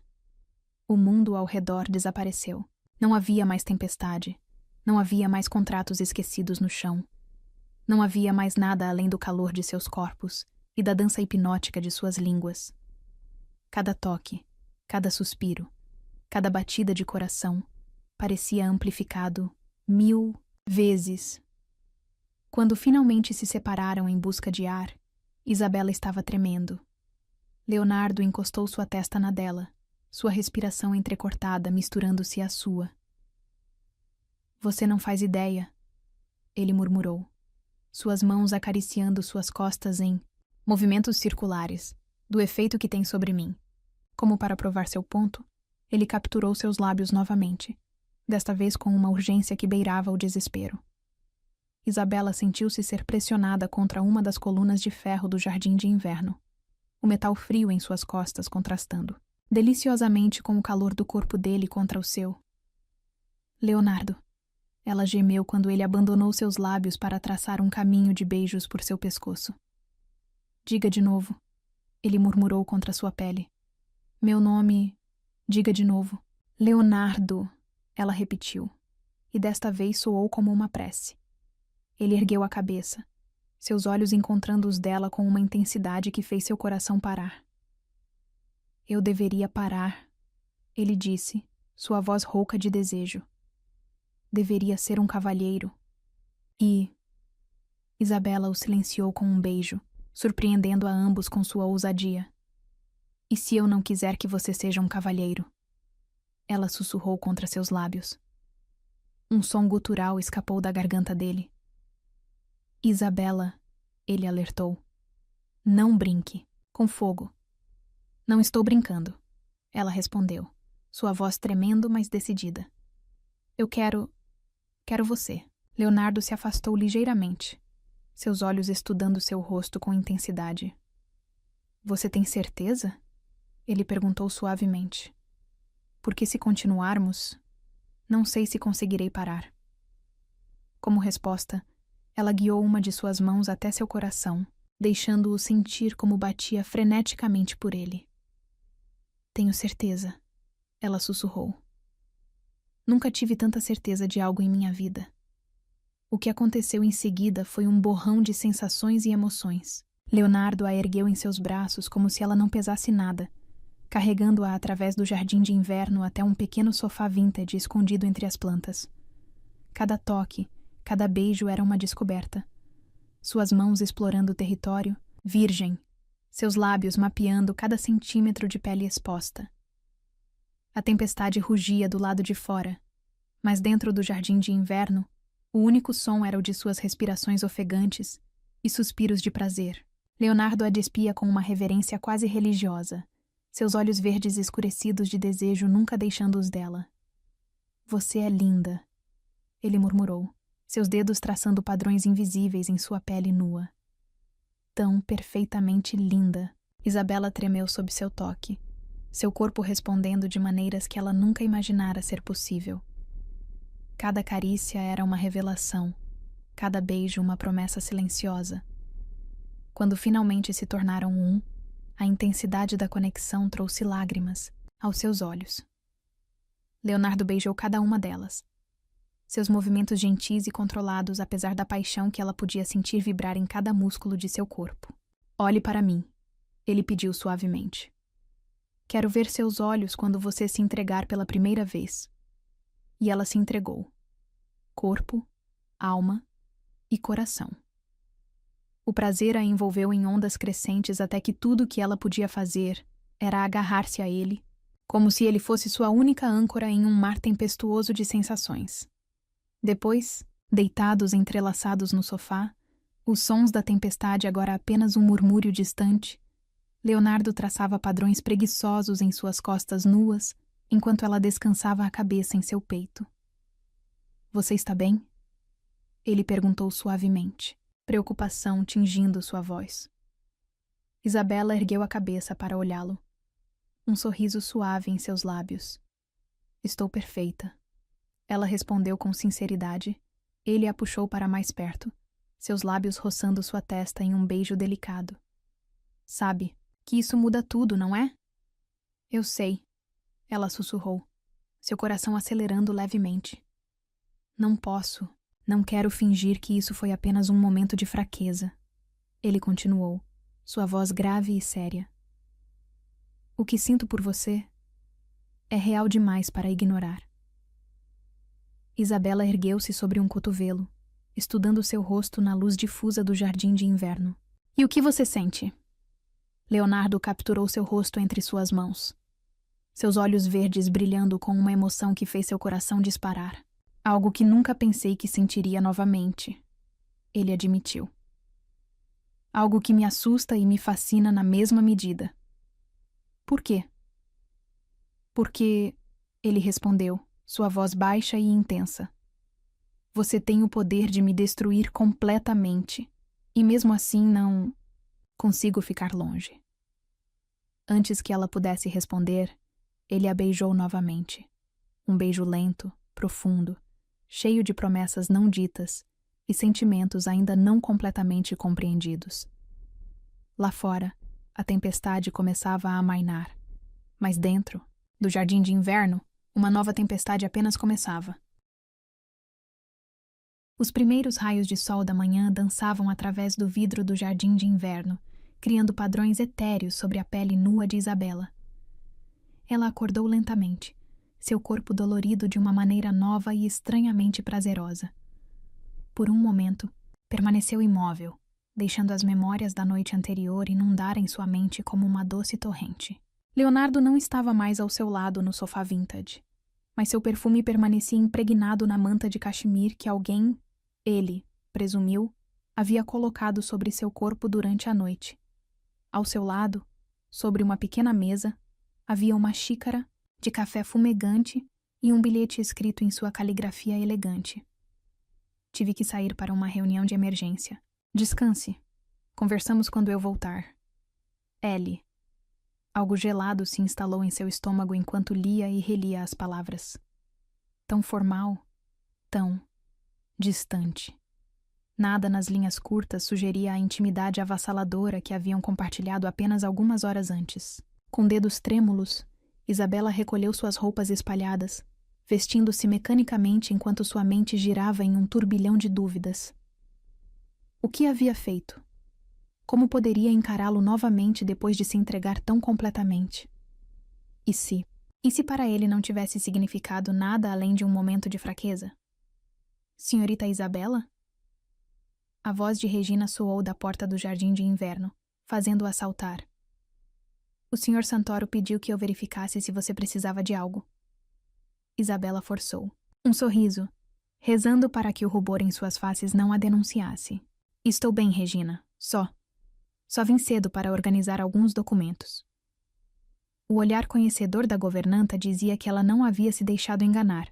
O mundo ao redor desapareceu. Não havia mais tempestade. Não havia mais contratos esquecidos no chão. Não havia mais nada além do calor de seus corpos e da dança hipnótica de suas línguas. Cada toque, cada suspiro, cada batida de coração parecia amplificado 1000 vezes. Quando finalmente se separaram em busca de ar, Isabela estava tremendo. Leonardo encostou sua testa na dela, sua respiração entrecortada misturando-se à sua. Você não faz ideia, ele murmurou, suas mãos acariciando suas costas em movimentos circulares, do efeito que tem sobre mim. Como para provar seu ponto, ele capturou seus lábios novamente, desta vez com uma urgência que beirava o desespero. Isabela sentiu-se ser pressionada contra uma das colunas de ferro do jardim de inverno, o metal frio em suas costas contrastando deliciosamente com o calor do corpo dele contra o seu. Leonardo, ela gemeu quando ele abandonou seus lábios para traçar um caminho de beijos por seu pescoço. Diga de novo, ele murmurou contra sua pele. Meu nome... Diga de novo. Leonardo, ela repetiu, e desta vez soou como uma prece. Ele ergueu a cabeça, seus olhos encontrando os dela com uma intensidade que fez seu coração parar. Eu deveria parar, ele disse, sua voz rouca de desejo. Deveria ser um cavalheiro. E Isabela o silenciou com um beijo, surpreendendo a ambos com sua ousadia. E se eu não quiser que você seja um cavalheiro? Ela sussurrou contra seus lábios. Um som gutural escapou da garganta dele. Isabela, ele alertou. Não brinque com fogo. Não estou brincando, ela respondeu, sua voz tremendo, mas decidida. Eu quero você. Leonardo se afastou ligeiramente, seus olhos estudando seu rosto com intensidade. Você tem certeza? Ele perguntou suavemente. Porque se continuarmos, não sei se conseguirei parar. Como resposta, ela guiou uma de suas mãos até seu coração, deixando-o sentir como batia freneticamente por ele. Tenho certeza, ela sussurrou. Nunca tive tanta certeza de algo em minha vida. O que aconteceu em seguida foi um borrão de sensações e emoções. Leonardo a ergueu em seus braços como se ela não pesasse nada, carregando-a através do jardim de inverno até um pequeno sofá vintage escondido entre as plantas. Cada toque, cada beijo era uma descoberta. Suas mãos explorando o território, virgem, seus lábios mapeando cada centímetro de pele exposta. A tempestade rugia do lado de fora, mas dentro do jardim de inverno, o único som era o de suas respirações ofegantes e suspiros de prazer. Leonardo a despia com uma reverência quase religiosa, seus olhos verdes escurecidos de desejo nunca deixando-os dela. Você é linda, ele murmurou, seus dedos traçando padrões invisíveis em sua pele nua. Tão perfeitamente linda. Isabela tremeu sob seu toque, seu corpo respondendo de maneiras que ela nunca imaginara ser possível. Cada carícia era uma revelação, cada beijo uma promessa silenciosa. Quando finalmente se tornaram um, a intensidade da conexão trouxe lágrimas aos seus olhos. Leonardo beijou cada uma delas. Seus movimentos gentis e controlados apesar da paixão que ela podia sentir vibrar em cada músculo de seu corpo. Olhe para mim, ele pediu suavemente. Quero ver seus olhos quando você se entregar pela primeira vez. E ela se entregou. Corpo, alma e coração. O prazer a envolveu em ondas crescentes até que tudo o que ela podia fazer era agarrar-se a ele, como se ele fosse sua única âncora em um mar tempestuoso de sensações. Depois, deitados entrelaçados no sofá, os sons da tempestade agora apenas um murmúrio distante, Leonardo traçava padrões preguiçosos em suas costas nuas, enquanto ela descansava a cabeça em seu peito. Você está bem? Ele perguntou suavemente, preocupação tingindo sua voz. Isabela ergueu a cabeça para olhá-lo. Um sorriso suave em seus lábios. Estou perfeita. Ela respondeu com sinceridade. Ele a puxou para mais perto, seus lábios roçando sua testa em um beijo delicado. Sabe que isso muda tudo, não é? Eu sei, ela sussurrou, seu coração acelerando levemente. Não posso, não quero fingir que isso foi apenas um momento de fraqueza. Ele continuou, sua voz grave e séria. O que sinto por você é real demais para ignorar. Isabela ergueu-se sobre um cotovelo, estudando seu rosto na luz difusa do jardim de inverno. E o que você sente? Leonardo capturou seu rosto entre suas mãos, seus olhos verdes brilhando com uma emoção que fez seu coração disparar. Algo que nunca pensei que sentiria novamente, ele admitiu. Algo que me assusta e me fascina na mesma medida. Por quê? Porque, ele respondeu, sua voz baixa e intensa. Você tem o poder de me destruir completamente, e mesmo assim não consigo ficar longe. Antes que ela pudesse responder, ele a beijou novamente. Um beijo lento, profundo, cheio de promessas não ditas e sentimentos ainda não completamente compreendidos. Lá fora, a tempestade começava a amainar, mas dentro, do jardim de inverno, uma nova tempestade apenas começava. Os primeiros raios de sol da manhã dançavam através do vidro do jardim de inverno, criando padrões etéreos sobre a pele nua de Isabela. Ela acordou lentamente, seu corpo dolorido de uma maneira nova e estranhamente prazerosa. Por um momento, permaneceu imóvel, deixando as memórias da noite anterior inundarem sua mente como uma doce torrente. Leonardo não estava mais ao seu lado no sofá vintage, mas seu perfume permanecia impregnado na manta de cachemir que alguém, ele, presumiu, havia colocado sobre seu corpo durante a noite. Ao seu lado, sobre uma pequena mesa, havia uma xícara de café fumegante e um bilhete escrito em sua caligrafia elegante. Tive que sair para uma reunião de emergência. Descanse. Conversamos quando eu voltar. L. Algo gelado se instalou em seu estômago enquanto lia e relia as palavras. Tão formal, tão distante. Nada nas linhas curtas sugeria a intimidade avassaladora que haviam compartilhado apenas algumas horas antes. Com dedos trêmulos, Isabela recolheu suas roupas espalhadas, vestindo-se mecanicamente enquanto sua mente girava em um turbilhão de dúvidas. O que havia feito? Como poderia encará-lo novamente depois de se entregar tão completamente? E se? E se para ele não tivesse significado nada além de um momento de fraqueza? Senhorita Isabela? A voz de Regina soou da porta do jardim de inverno, fazendo-a saltar. O Sr. Santoro pediu que eu verificasse se você precisava de algo. Isabela forçou um sorriso, rezando para que o rubor em suas faces não a denunciasse. Estou bem, Regina. Só vim cedo para organizar alguns documentos. O olhar conhecedor da governanta dizia que ela não havia se deixado enganar,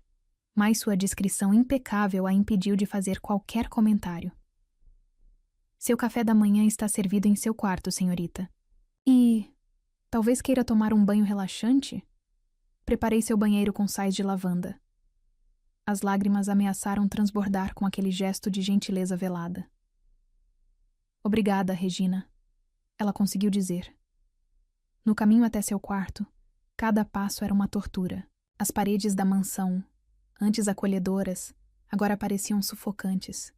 mas sua discrição impecável a impediu de fazer qualquer comentário. Seu café da manhã está servido em seu quarto, senhorita. E talvez queira tomar um banho relaxante? Preparei seu banheiro com sais de lavanda. As lágrimas ameaçaram transbordar com aquele gesto de gentileza velada. Obrigada, Regina, ela conseguiu dizer. No caminho até seu quarto, cada passo era uma tortura. As paredes da mansão, antes acolhedoras, agora pareciam sufocantes.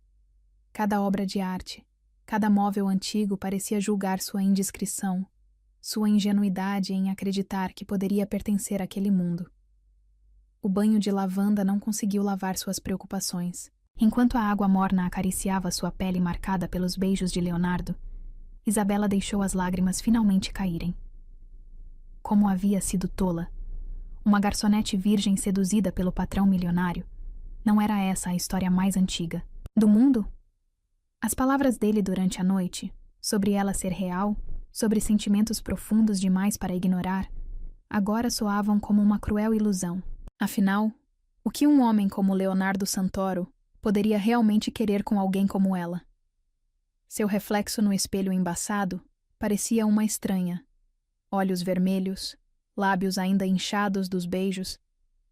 Cada obra de arte, cada móvel antigo parecia julgar sua indiscrição, sua ingenuidade em acreditar que poderia pertencer àquele mundo. O banho de lavanda não conseguiu lavar suas preocupações. Enquanto a água morna acariciava sua pele marcada pelos beijos de Leonardo, Isabela deixou as lágrimas finalmente caírem. Como havia sido tola. Uma garçonete virgem seduzida pelo patrão milionário. Não era essa a história mais antiga do mundo? As palavras dele durante a noite, sobre ela ser real, sobre sentimentos profundos demais para ignorar, agora soavam como uma cruel ilusão. Afinal, o que um homem como Leonardo Santoro poderia realmente querer com alguém como ela? Seu reflexo no espelho embaçado parecia uma estranha. Olhos vermelhos, lábios ainda inchados dos beijos,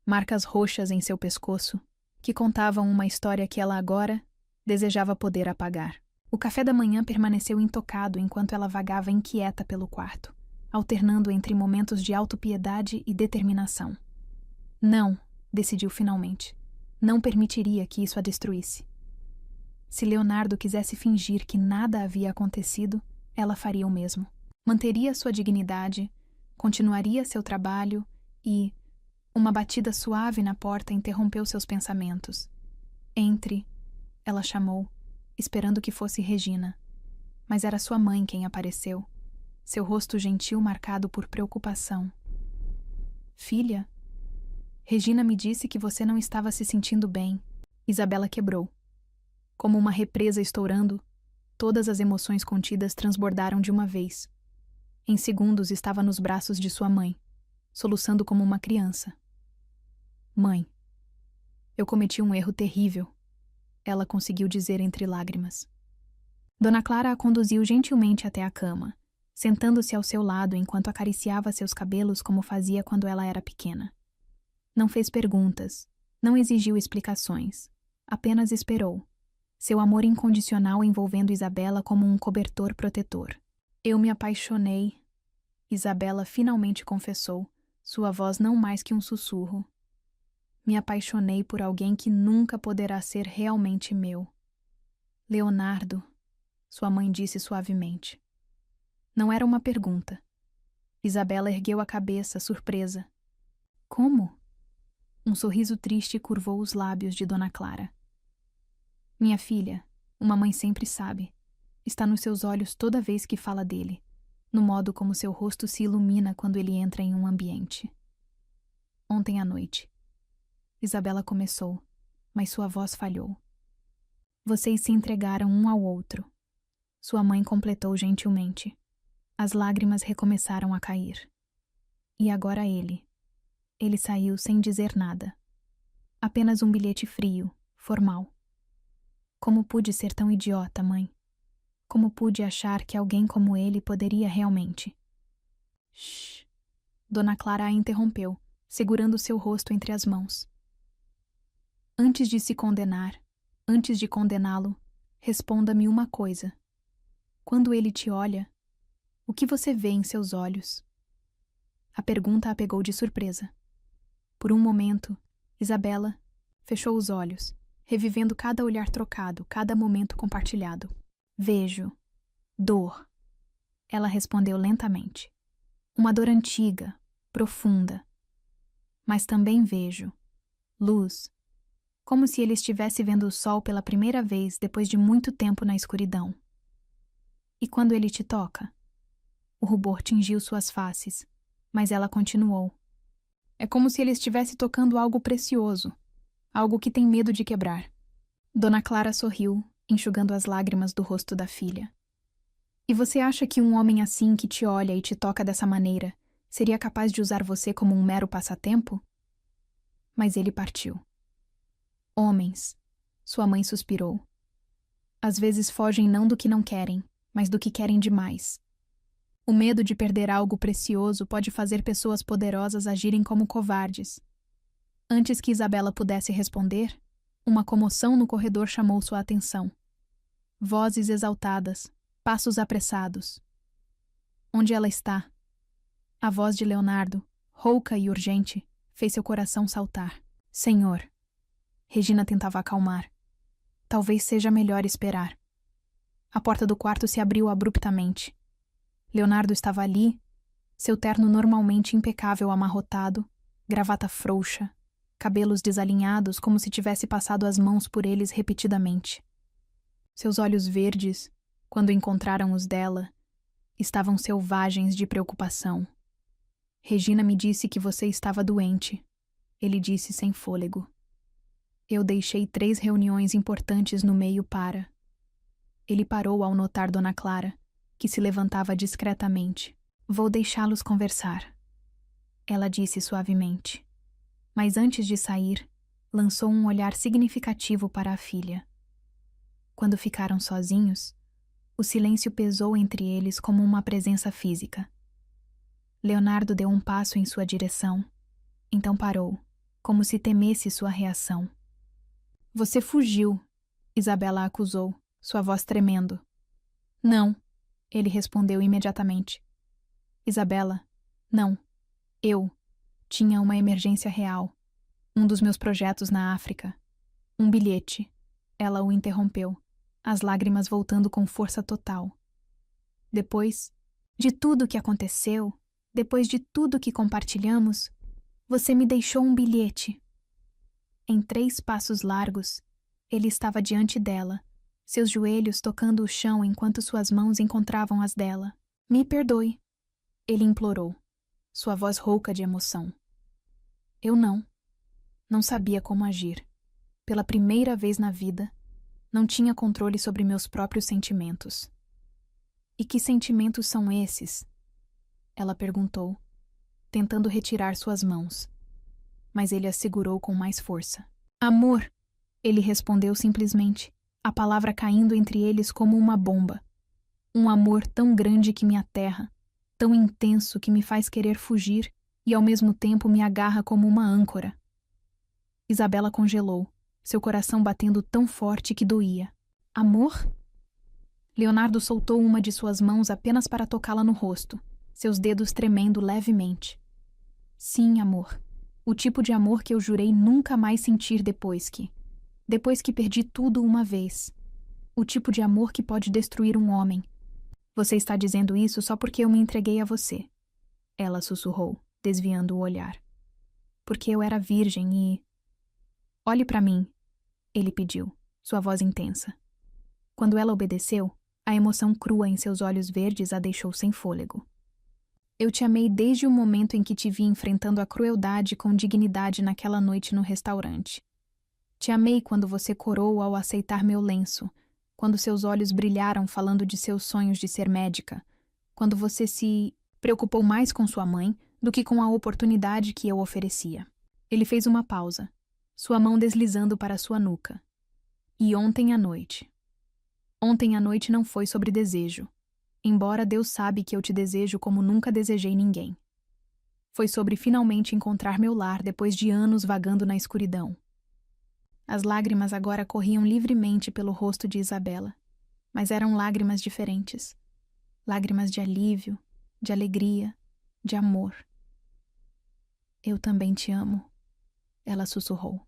marcas roxas em seu pescoço, que contavam uma história que ela agora desejava poder apagar. O café da manhã permaneceu intocado enquanto ela vagava inquieta pelo quarto, alternando entre momentos de autopiedade e determinação. Não, decidiu finalmente. Não permitiria que isso a destruísse. Se Leonardo quisesse fingir que nada havia acontecido, ela faria o mesmo. Manteria sua dignidade, continuaria seu trabalho e... Uma batida suave na porta interrompeu seus pensamentos. Entre, ela chamou, esperando que fosse Regina. Mas era sua mãe quem apareceu, seu rosto gentil marcado por preocupação. Filha? Regina me disse que você não estava se sentindo bem. Isabela quebrou. Como uma represa estourando, todas as emoções contidas transbordaram de uma vez. Em segundos estava nos braços de sua mãe, soluçando como uma criança. Mãe, eu cometi um erro terrível, ela conseguiu dizer entre lágrimas. Dona Clara a conduziu gentilmente até a cama, sentando-se ao seu lado enquanto acariciava seus cabelos como fazia quando ela era pequena. Não fez perguntas, não exigiu explicações, apenas esperou, seu amor incondicional envolvendo Isabela como um cobertor protetor. Eu me apaixonei, Isabela finalmente confessou, sua voz não mais que um sussurro. Me apaixonei por alguém que nunca poderá ser realmente meu. Leonardo, sua mãe disse suavemente. Não era uma pergunta. Isabela ergueu a cabeça, surpresa. Como? Um sorriso triste curvou os lábios de Dona Clara. Minha filha, uma mãe sempre sabe. Está nos seus olhos toda vez que fala dele, no modo como seu rosto se ilumina quando ele entra em um ambiente. Ontem à noite. Isabela começou, mas sua voz falhou. Vocês se entregaram um ao outro. Sua mãe completou gentilmente. As lágrimas recomeçaram a cair. E agora ele. Ele saiu sem dizer nada. Apenas um bilhete frio, formal. Como pude ser tão idiota, mãe? Como pude achar que alguém como ele poderia realmente? Shhh. Dona Clara a interrompeu, segurando seu rosto entre as mãos. Antes de se condenar, antes de condená-lo, responda-me uma coisa. Quando ele te olha, o que você vê em seus olhos? A pergunta a pegou de surpresa. Por um momento, Isabela fechou os olhos, revivendo cada olhar trocado, cada momento compartilhado. Vejo dor. Ela respondeu lentamente. Uma dor antiga, profunda. Mas também vejo luz, como se ele estivesse vendo o sol pela primeira vez depois de muito tempo na escuridão. E quando ele te toca? O rubor tingiu suas faces, mas ela continuou. É como se ele estivesse tocando algo precioso, algo que tem medo de quebrar. Dona Clara sorriu, enxugando as lágrimas do rosto da filha. E você acha que um homem assim que te olha e te toca dessa maneira seria capaz de usar você como um mero passatempo? Mas ele partiu. Homens, sua mãe suspirou. Às vezes fogem não do que não querem, mas do que querem demais. O medo de perder algo precioso pode fazer pessoas poderosas agirem como covardes. Antes que Isabela pudesse responder, uma comoção no corredor chamou sua atenção. Vozes exaltadas, passos apressados. Onde ela está? A voz de Leonardo, rouca e urgente, fez seu coração saltar. Senhor. Regina tentava acalmar. Talvez seja melhor esperar. A porta do quarto se abriu abruptamente. Leonardo estava ali, seu terno normalmente impecável amarrotado, gravata frouxa, cabelos desalinhados como se tivesse passado as mãos por eles repetidamente. Seus olhos verdes, quando encontraram os dela, estavam selvagens de preocupação. Regina me disse que você estava doente, ele disse sem fôlego. Eu deixei 3 reuniões importantes no meio para... Ele parou ao notar Dona Clara, que se levantava discretamente. Vou deixá-los conversar, ela disse suavemente. Mas antes de sair, lançou um olhar significativo para a filha. Quando ficaram sozinhos, o silêncio pesou entre eles como uma presença física. Leonardo deu um passo em sua direção, então parou, como se temesse sua reação. Você fugiu, Isabela acusou, sua voz tremendo. Não, ele respondeu imediatamente. Isabela, não. Eu tinha uma emergência real. Um dos meus projetos na África. Um bilhete. Ela o interrompeu, as lágrimas voltando com força total. Depois de tudo que aconteceu, depois de tudo que compartilhamos, você me deixou um bilhete. Em 3 passos largos, ele estava diante dela, seus joelhos tocando o chão enquanto suas mãos encontravam as dela. Me perdoe, ele implorou, sua voz rouca de emoção. Eu não sabia como agir. Pela primeira vez na vida, não tinha controle sobre meus próprios sentimentos. E que sentimentos são esses? Ela perguntou, tentando retirar suas mãos. Mas ele a segurou com mais força. Amor, ele respondeu simplesmente, a palavra caindo entre eles como uma bomba. Um amor tão grande que me aterra, tão intenso que me faz querer fugir e ao mesmo tempo me agarra como uma âncora. Isabela congelou, seu coração batendo tão forte que doía. Amor? Leonardo soltou uma de suas mãos apenas para tocá-la no rosto, seus dedos tremendo levemente. Sim, amor. O tipo de amor que eu jurei nunca mais sentir depois que perdi tudo uma vez. O tipo de amor que pode destruir um homem. Você está dizendo isso só porque eu me entreguei a você. Ela sussurrou, desviando o olhar. Porque eu era virgem e... Olhe para mim, ele pediu. sua voz intensa. Quando ela obedeceu, a emoção crua em seus olhos verdes a deixou sem fôlego. Eu te amei desde o momento em que te vi enfrentando a crueldade com dignidade naquela noite no restaurante. Te amei quando você corou ao aceitar meu lenço, quando seus olhos brilharam falando de seus sonhos de ser médica, quando você se preocupou mais com sua mãe do que com a oportunidade que eu oferecia. Ele fez uma pausa, sua mão deslizando para sua nuca. E ontem à noite. Ontem à noite não foi sobre desejo, embora Deus sabe que eu te desejo como nunca desejei ninguém. Foi sobre finalmente encontrar meu lar depois de anos vagando na escuridão. As lágrimas agora corriam livremente pelo rosto de Isabela, mas eram lágrimas diferentes. Lágrimas de alívio, de alegria, de amor. Eu também te amo, ela sussurrou.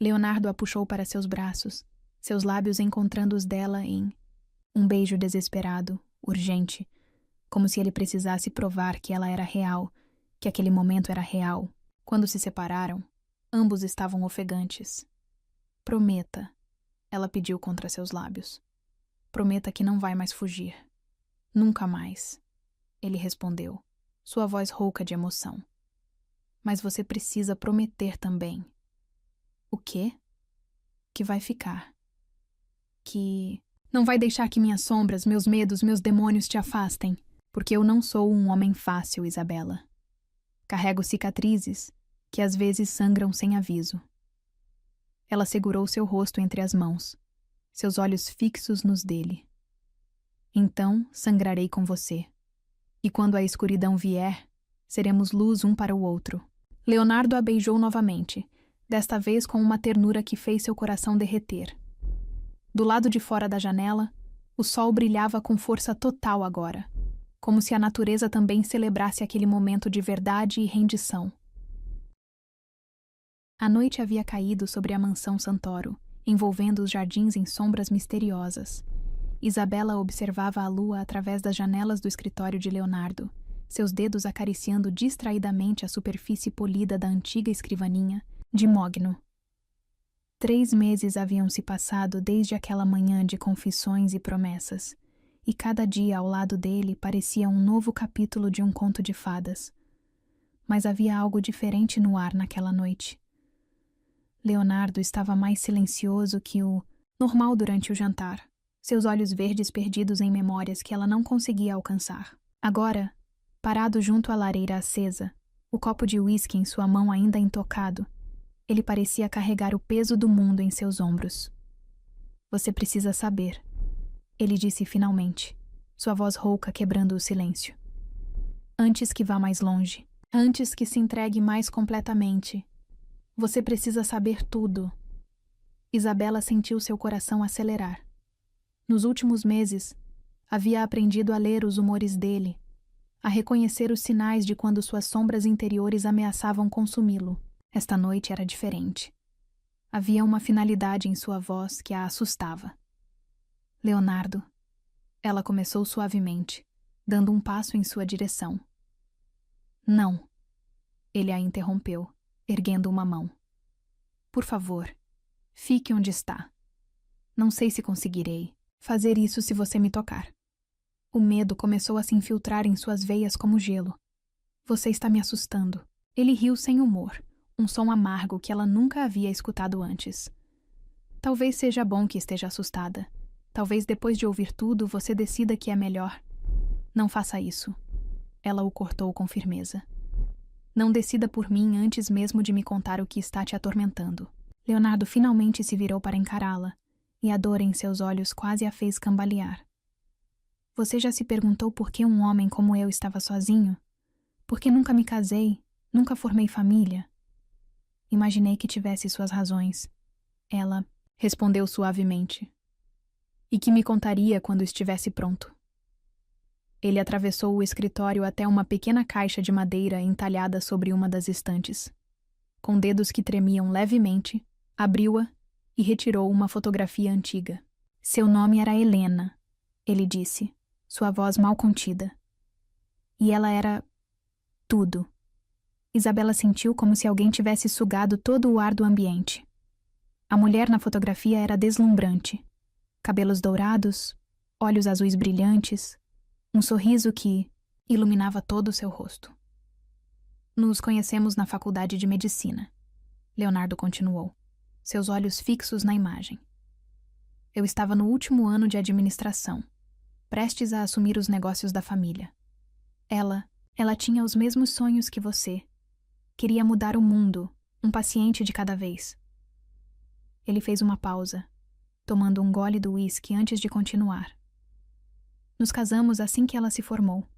Leonardo a puxou para seus braços, seus lábios encontrando os dela em um beijo desesperado, urgente, como se ele precisasse provar que ela era real, que aquele momento era real. Quando se separaram, ambos estavam ofegantes. Prometa, ela pediu contra seus lábios. Prometa que não vai mais fugir. Nunca mais, ele respondeu, sua voz rouca de emoção. Mas você precisa prometer também. O quê? Que vai ficar. Que não vai deixar que minhas sombras, meus medos, meus demônios te afastem, porque eu não sou um homem fácil, Isabela. Carrego cicatrizes que às vezes sangram sem aviso. Ela segurou seu rosto entre as mãos, seus olhos fixos nos dele. Então sangrarei com você. E quando a escuridão vier, seremos luz um para o outro. Leonardo a beijou novamente, desta vez com uma ternura que fez seu coração derreter. Do lado de fora da janela, o sol brilhava com força total agora, como se a natureza também celebrasse aquele momento de verdade e rendição. A noite havia caído sobre a mansão Santoro, envolvendo os jardins em sombras misteriosas. Isabela observava a lua através das janelas do escritório de Leonardo, seus dedos acariciando distraidamente a superfície polida da antiga escrivaninha, de mogno. 3 meses haviam se passado desde aquela manhã de confissões e promessas, e cada dia ao lado dele parecia um novo capítulo de um conto de fadas. Mas havia algo diferente no ar naquela noite. Leonardo estava mais silencioso que o normal durante o jantar, seus olhos verdes perdidos em memórias que ela não conseguia alcançar. Agora, parado junto à lareira acesa, o copo de uísque em sua mão ainda intocado, ele parecia carregar o peso do mundo em seus ombros. Você precisa saber, ele disse finalmente, sua voz rouca quebrando o silêncio. Antes que vá mais longe, antes que se entregue mais completamente, você precisa saber tudo. Isabela sentiu seu coração acelerar. Nos últimos meses, havia aprendido a ler os humores dele, a reconhecer os sinais de quando suas sombras interiores ameaçavam consumi-lo. Esta noite era diferente. Havia uma finalidade em sua voz que a assustava. Leonardo. Ela começou suavemente, dando um passo em sua direção. Não. Ele a interrompeu, erguendo uma mão. Por favor, fique onde está. Não sei se conseguirei fazer isso se você me tocar. O medo começou a se infiltrar em suas veias como gelo. Você está me assustando. Ele riu sem humor, um som amargo que ela nunca havia escutado antes. Talvez seja bom que esteja assustada. Talvez depois de ouvir tudo você decida que é melhor. Não faça isso. Ela o cortou com firmeza. Não decida por mim antes mesmo de me contar o que está te atormentando. Leonardo finalmente se virou para encará-la, e a dor em seus olhos quase a fez cambalear. Você já se perguntou por que um homem como eu estava sozinho? Por que nunca me casei, nunca formei família? Imaginei que tivesse suas razões. Ela respondeu suavemente. E que me contaria quando estivesse pronto. Ele atravessou o escritório até uma pequena caixa de madeira entalhada sobre uma das estantes. Com dedos que tremiam levemente, abriu-a e retirou uma fotografia antiga. Seu nome era Helena, ele disse, sua voz mal contida. E ela era tudo. Isabela sentiu como se alguém tivesse sugado todo o ar do ambiente. A mulher na fotografia era deslumbrante. Cabelos dourados, olhos azuis brilhantes, um sorriso que iluminava todo o seu rosto. Nos conhecemos na faculdade de medicina, Leonardo continuou, seus olhos fixos na imagem. Eu estava no último ano de administração, prestes a assumir os negócios da família. Ela tinha os mesmos sonhos que você. Queria mudar o mundo, um paciente de cada vez. Ele fez uma pausa, tomando um gole do uísque antes de continuar. Nos casamos assim que ela se formou.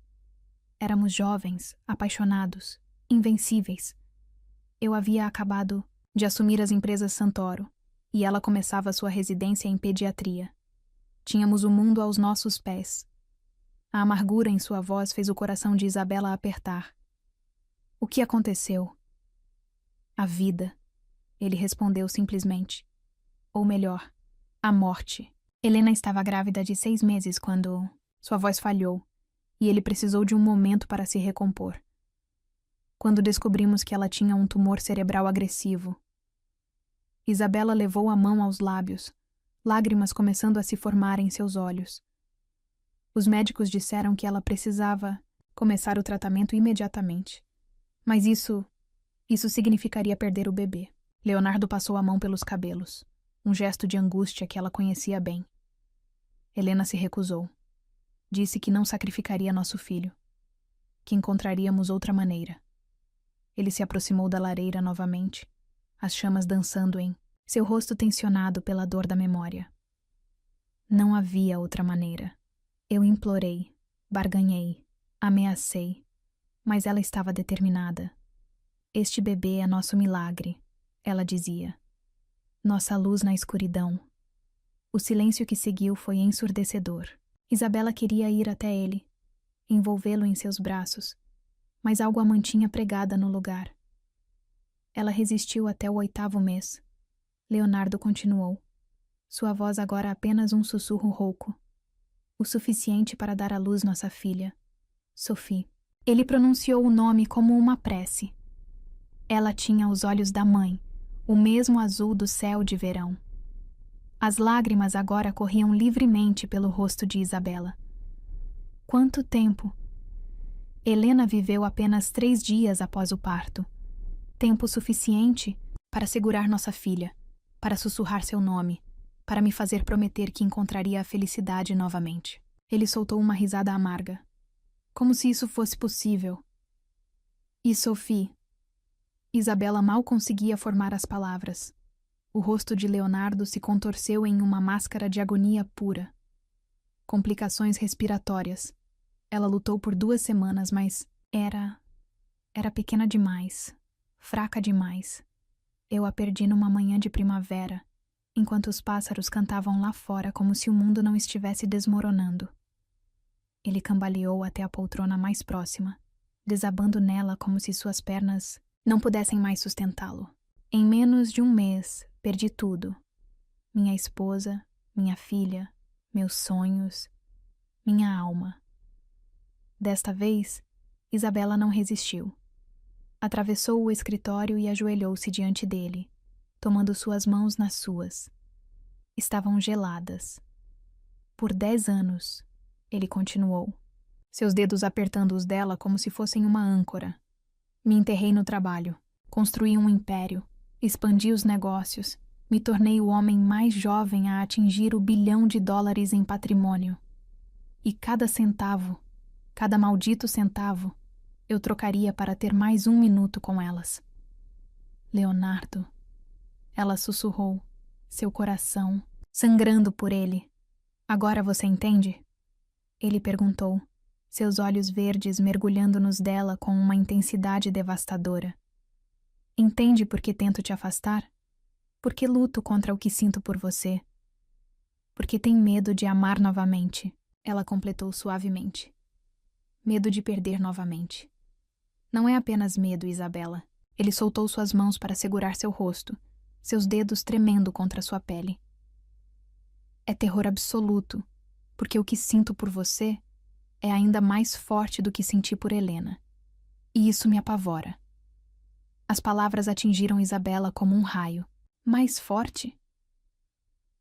Éramos jovens, apaixonados, invencíveis. Eu havia acabado de assumir as empresas Santoro e ela começava sua residência em pediatria. Tínhamos o mundo aos nossos pés. A amargura em sua voz fez o coração de Isabela apertar. O que aconteceu? A vida, ele respondeu simplesmente. Ou melhor, a morte. Helena estava grávida de 6 meses quando sua voz falhou e ele precisou de um momento para se recompor. Quando descobrimos que ela tinha um tumor cerebral agressivo. Isabela levou a mão aos lábios, lágrimas começando a se formar em seus olhos. Os médicos disseram que ela precisava começar o tratamento imediatamente. Mas isso significaria perder o bebê. Leonardo passou a mão pelos cabelos, um gesto de angústia que ela conhecia bem. Helena se recusou. Disse que não sacrificaria nosso filho, que encontraríamos outra maneira. Ele se aproximou da lareira novamente, as chamas dançando em seu rosto tensionado pela dor da memória. Não havia outra maneira. Eu implorei, barganhei, ameacei, mas ela estava determinada. Este bebê é nosso milagre, ela dizia. Nossa luz na escuridão. O silêncio que seguiu foi ensurdecedor. Isabela queria ir até ele, envolvê-lo em seus braços, mas algo a mantinha pregada no lugar. Ela resistiu até o 8º mês. Leonardo continuou. Sua voz agora apenas um sussurro rouco. O suficiente para dar à luz nossa filha, Sophie. Ele pronunciou o nome como uma prece. Ela tinha os olhos da mãe, o mesmo azul do céu de verão. As lágrimas agora corriam livremente pelo rosto de Isabela. Quanto tempo! Helena viveu apenas 3 dias após o parto. Tempo suficiente para segurar nossa filha, para sussurrar seu nome, para me fazer prometer que encontraria a felicidade novamente. Ele soltou uma risada amarga. Como se isso fosse possível. E Sophie? Isabela mal conseguia formar as palavras. O rosto de Leonardo se contorceu em uma máscara de agonia pura. Complicações respiratórias. Ela lutou por 2 semanas, mas era pequena demais, fraca demais. Eu a perdi numa manhã de primavera, enquanto os pássaros cantavam lá fora como se o mundo não estivesse desmoronando. Ele cambaleou até a poltrona mais próxima, desabando nela como se suas pernas não pudessem mais sustentá-lo. Em menos de 1 mês, perdi tudo. Minha esposa, minha filha, meus sonhos, minha alma. Desta vez, Isabela não resistiu. Atravessou o escritório e ajoelhou-se diante dele, tomando suas mãos nas suas. Estavam geladas. Por 10 anos, ele continuou, seus dedos apertando os dela como se fossem uma âncora. Me enterrei no trabalho, construí um império, expandi os negócios, me tornei o homem mais jovem a atingir o $1 bilhão em patrimônio. E cada centavo, cada maldito centavo, eu trocaria para ter mais 1 minuto com elas. Leonardo, ela sussurrou, seu coração sangrando por ele. Agora você entende? Ele perguntou, seus olhos verdes mergulhando nos dela com uma intensidade devastadora. Entende por que tento te afastar? Porque luto contra o que sinto por você. Porque tem medo de amar novamente, ela completou suavemente. Medo de perder novamente. Não é apenas medo, Isabela. Ele soltou suas mãos para segurar seu rosto, seus dedos tremendo contra sua pele. É terror absoluto, porque o que sinto por você é ainda mais forte do que senti por Helena. E isso me apavora. As palavras atingiram Isabela como um raio. Mais forte?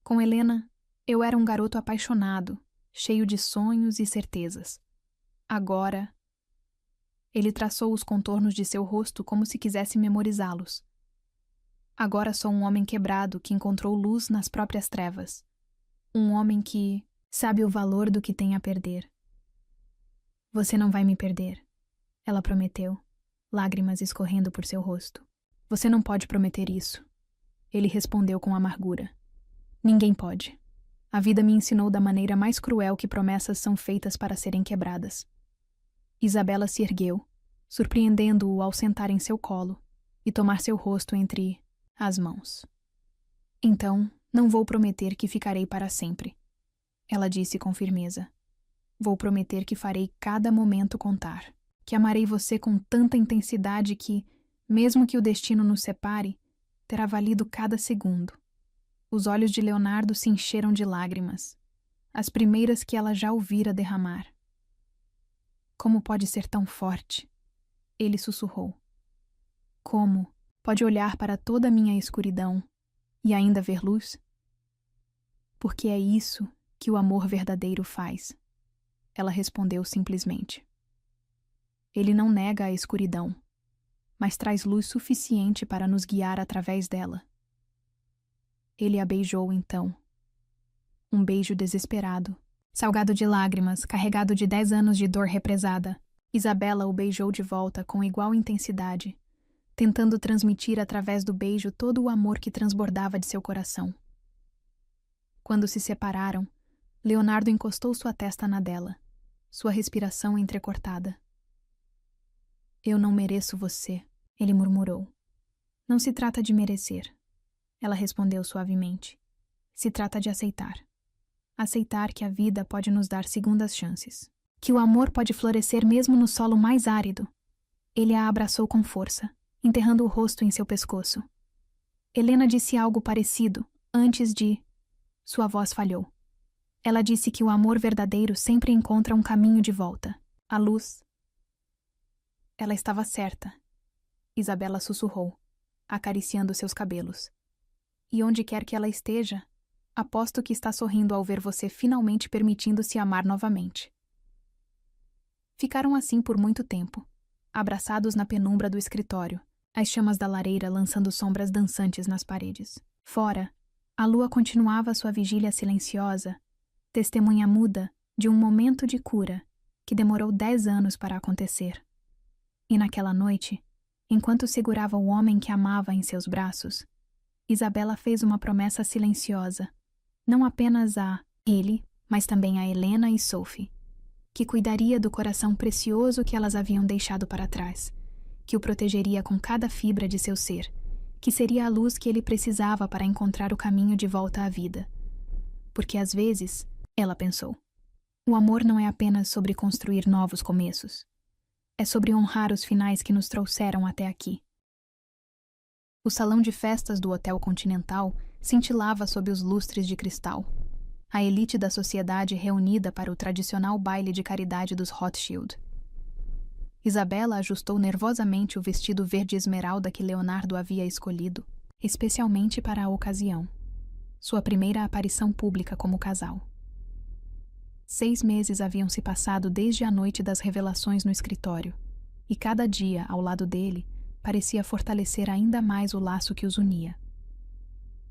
Com Helena, eu era um garoto apaixonado, cheio de sonhos e certezas. Agora, ele traçou os contornos de seu rosto como se quisesse memorizá-los. Agora sou um homem quebrado que encontrou luz nas próprias trevas. Um homem que sabe o valor do que tem a perder. Você não vai me perder, ela prometeu, lágrimas escorrendo por seu rosto. Você não pode prometer isso. Ele respondeu com amargura. Ninguém pode. A vida me ensinou da maneira mais cruel que promessas são feitas para serem quebradas. Isabela se ergueu, surpreendendo-o ao sentar em seu colo e tomar seu rosto entre as mãos. Então, não vou prometer que ficarei para sempre, ela disse com firmeza. Vou prometer que farei cada momento contar, que amarei você com tanta intensidade que, mesmo que o destino nos separe, terá valido cada segundo. Os olhos de Leonardo se encheram de lágrimas, as primeiras que ela já ouvira derramar. Como pode ser tão forte? Ele sussurrou. Como pode olhar para toda a minha escuridão e ainda ver luz? Porque é isso que o amor verdadeiro faz. Ela respondeu simplesmente. Ele não nega a escuridão, mas traz luz suficiente para nos guiar através dela. Ele a beijou então. Um beijo desesperado, salgado de lágrimas, carregado de 10 anos de dor represada. Isabela o beijou de volta com igual intensidade, tentando transmitir através do beijo todo o amor que transbordava de seu coração. Quando se separaram, Leonardo encostou sua testa na dela, sua respiração entrecortada. Eu não mereço você, ele murmurou. Não se trata de merecer, ela respondeu suavemente. Se trata de aceitar. Aceitar que a vida pode nos dar segundas chances. Que o amor pode florescer mesmo no solo mais árido. Ele a abraçou com força, enterrando o rosto em seu pescoço. Helena disse algo parecido, antes de... Sua voz falhou. Ela disse que o amor verdadeiro sempre encontra um caminho de volta. A luz. Ela estava certa. Isabela sussurrou, acariciando seus cabelos. E onde quer que ela esteja, aposto que está sorrindo ao ver você finalmente permitindo-se amar novamente. Ficaram assim por muito tempo, abraçados na penumbra do escritório, as chamas da lareira lançando sombras dançantes nas paredes. Fora, a lua continuava sua vigília silenciosa, testemunha muda de um momento de cura que demorou 10 anos para acontecer. E naquela noite, enquanto segurava o homem que amava em seus braços, Isabela fez uma promessa silenciosa, não apenas a ele, mas também a Helena e Sophie, que cuidaria do coração precioso que elas haviam deixado para trás, que o protegeria com cada fibra de seu ser, que seria a luz que ele precisava para encontrar o caminho de volta à vida. Porque às vezes, ela pensou, o amor não é apenas sobre construir novos começos. É sobre honrar os finais que nos trouxeram até aqui. O salão de festas do Hotel Continental cintilava sob os lustres de cristal. A elite da sociedade reunida para o tradicional baile de caridade dos Rothschild. Isabela ajustou nervosamente o vestido verde esmeralda que Leonardo havia escolhido, especialmente para a ocasião. Sua primeira aparição pública como casal. 6 meses haviam se passado desde a noite das revelações no escritório, e cada dia, ao lado dele, parecia fortalecer ainda mais o laço que os unia.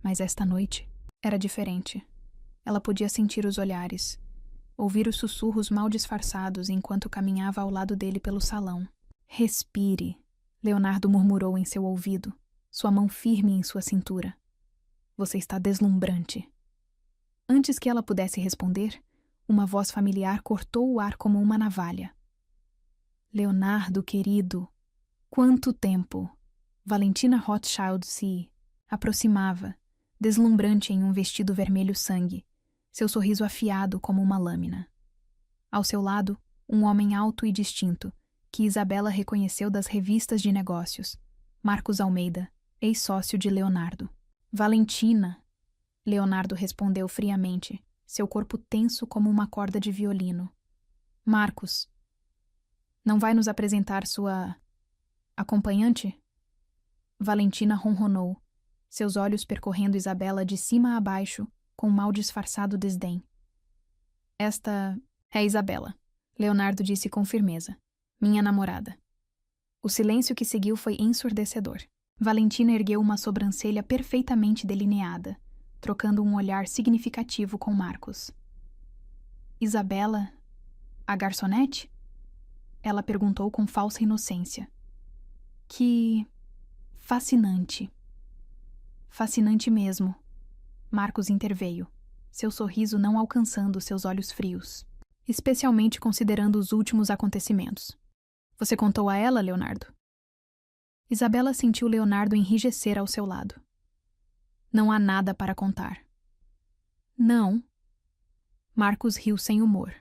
Mas esta noite era diferente. Ela podia sentir os olhares, ouvir os sussurros mal disfarçados enquanto caminhava ao lado dele pelo salão. Respire, Leonardo murmurou em seu ouvido, sua mão firme em sua cintura. Você está deslumbrante. Antes que ela pudesse responder, uma voz familiar cortou o ar como uma navalha. Leonardo, querido, quanto tempo! Valentina Rothschild se aproximava, deslumbrante em um vestido vermelho sangue, seu sorriso afiado como uma lâmina. Ao seu lado, um homem alto e distinto, que Isabela reconheceu das revistas de negócios, Marcos Almeida, ex-sócio de Leonardo. Valentina, Leonardo respondeu friamente, seu corpo tenso como uma corda de violino. Marcos, não vai nos apresentar sua acompanhante? Valentina ronronou, seus olhos percorrendo Isabela de cima a baixo, com mal disfarçado desdém. Esta é Isabela, Leonardo disse com firmeza. Minha namorada. O silêncio que seguiu foi ensurdecedor. Valentina ergueu uma sobrancelha perfeitamente delineada, trocando um olhar significativo com Marcos. Isabela, a garçonete? Ela perguntou com falsa inocência. Que fascinante. Fascinante mesmo. Marcos interveio, seu sorriso não alcançando seus olhos frios, especialmente considerando os últimos acontecimentos. Você contou a ela, Leonardo? Isabela sentiu Leonardo enrijecer ao seu lado. Não há nada para contar. Não. Marcos riu sem humor.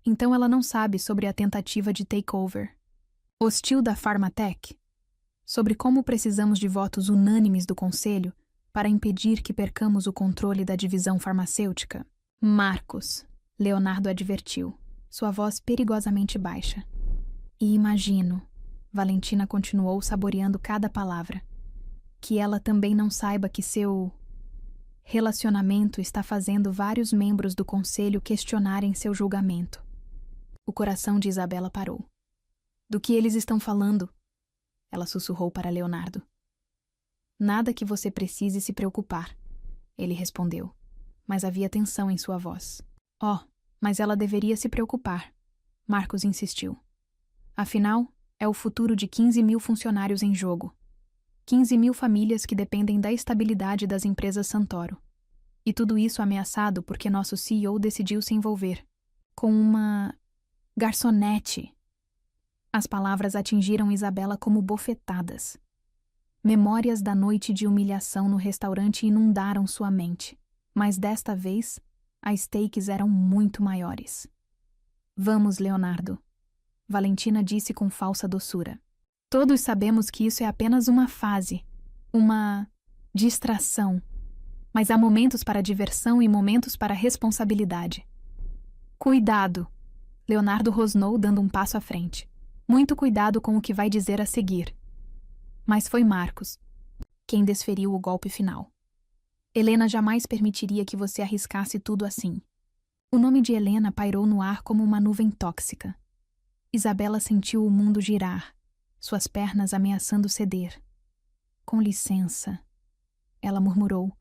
Então ela não sabe sobre a tentativa de takeover hostil da Pharmatech? Sobre como precisamos de votos unânimes do Conselho para impedir que percamos o controle da divisão farmacêutica? Marcos, Leonardo advertiu, sua voz perigosamente baixa. E imagino, Valentina continuou saboreando cada palavra, que ela também não saiba que seu relacionamento está fazendo vários membros do conselho questionarem seu julgamento. O coração de Isabela parou. Do que eles estão falando? Ela sussurrou para Leonardo. Nada que você precise se preocupar, ele respondeu, mas havia tensão em sua voz. Oh, mas ela deveria se preocupar, Marcos insistiu. Afinal, é o futuro de 15.000 funcionários em jogo. 15.000 famílias que dependem da estabilidade das empresas Santoro. E tudo isso ameaçado porque nosso CEO decidiu se envolver com uma garçonete. As palavras atingiram Isabela como bofetadas. Memórias da noite de humilhação no restaurante inundaram sua mente, mas desta vez, as stakes eram muito maiores. Vamos, Leonardo, Valentina disse com falsa doçura. Todos sabemos que isso é apenas uma fase, uma distração, mas há momentos para diversão e momentos para responsabilidade. Cuidado, Leonardo rosnou dando um passo à frente. Muito cuidado com o que vai dizer a seguir. Mas foi Marcos quem desferiu o golpe final. Helena jamais permitiria que você arriscasse tudo assim. O nome de Helena pairou no ar como uma nuvem tóxica. Isabela sentiu o mundo girar, suas pernas ameaçando ceder. Com licença, ela murmurou,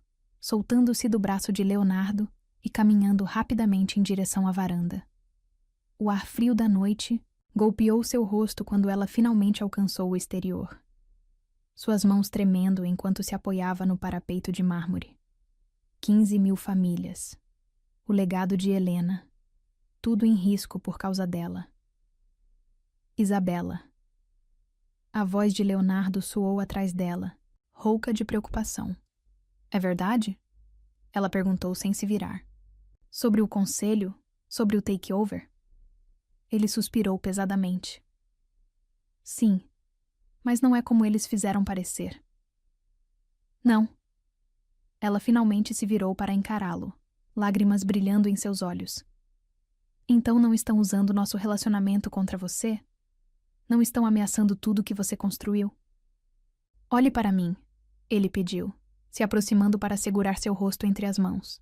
soltando-se do braço de Leonardo e caminhando rapidamente em direção à varanda. O ar frio da noite golpeou seu rosto quando ela finalmente alcançou o exterior. Suas mãos tremendo enquanto se apoiava no parapeito de mármore. 15.000 famílias. O legado de Helena. Tudo em risco por causa dela. Isabela. A voz de Leonardo soou atrás dela, rouca de preocupação. É verdade? Ela perguntou sem se virar. Sobre o conselho? Sobre o takeover? Ele suspirou pesadamente. Sim, mas não é como eles fizeram parecer. Não. Ela finalmente se virou para encará-lo, lágrimas brilhando em seus olhos. Então não estão usando nosso relacionamento contra você? Não estão ameaçando tudo que você construiu? Olhe para mim, ele pediu, se aproximando para segurar seu rosto entre as mãos.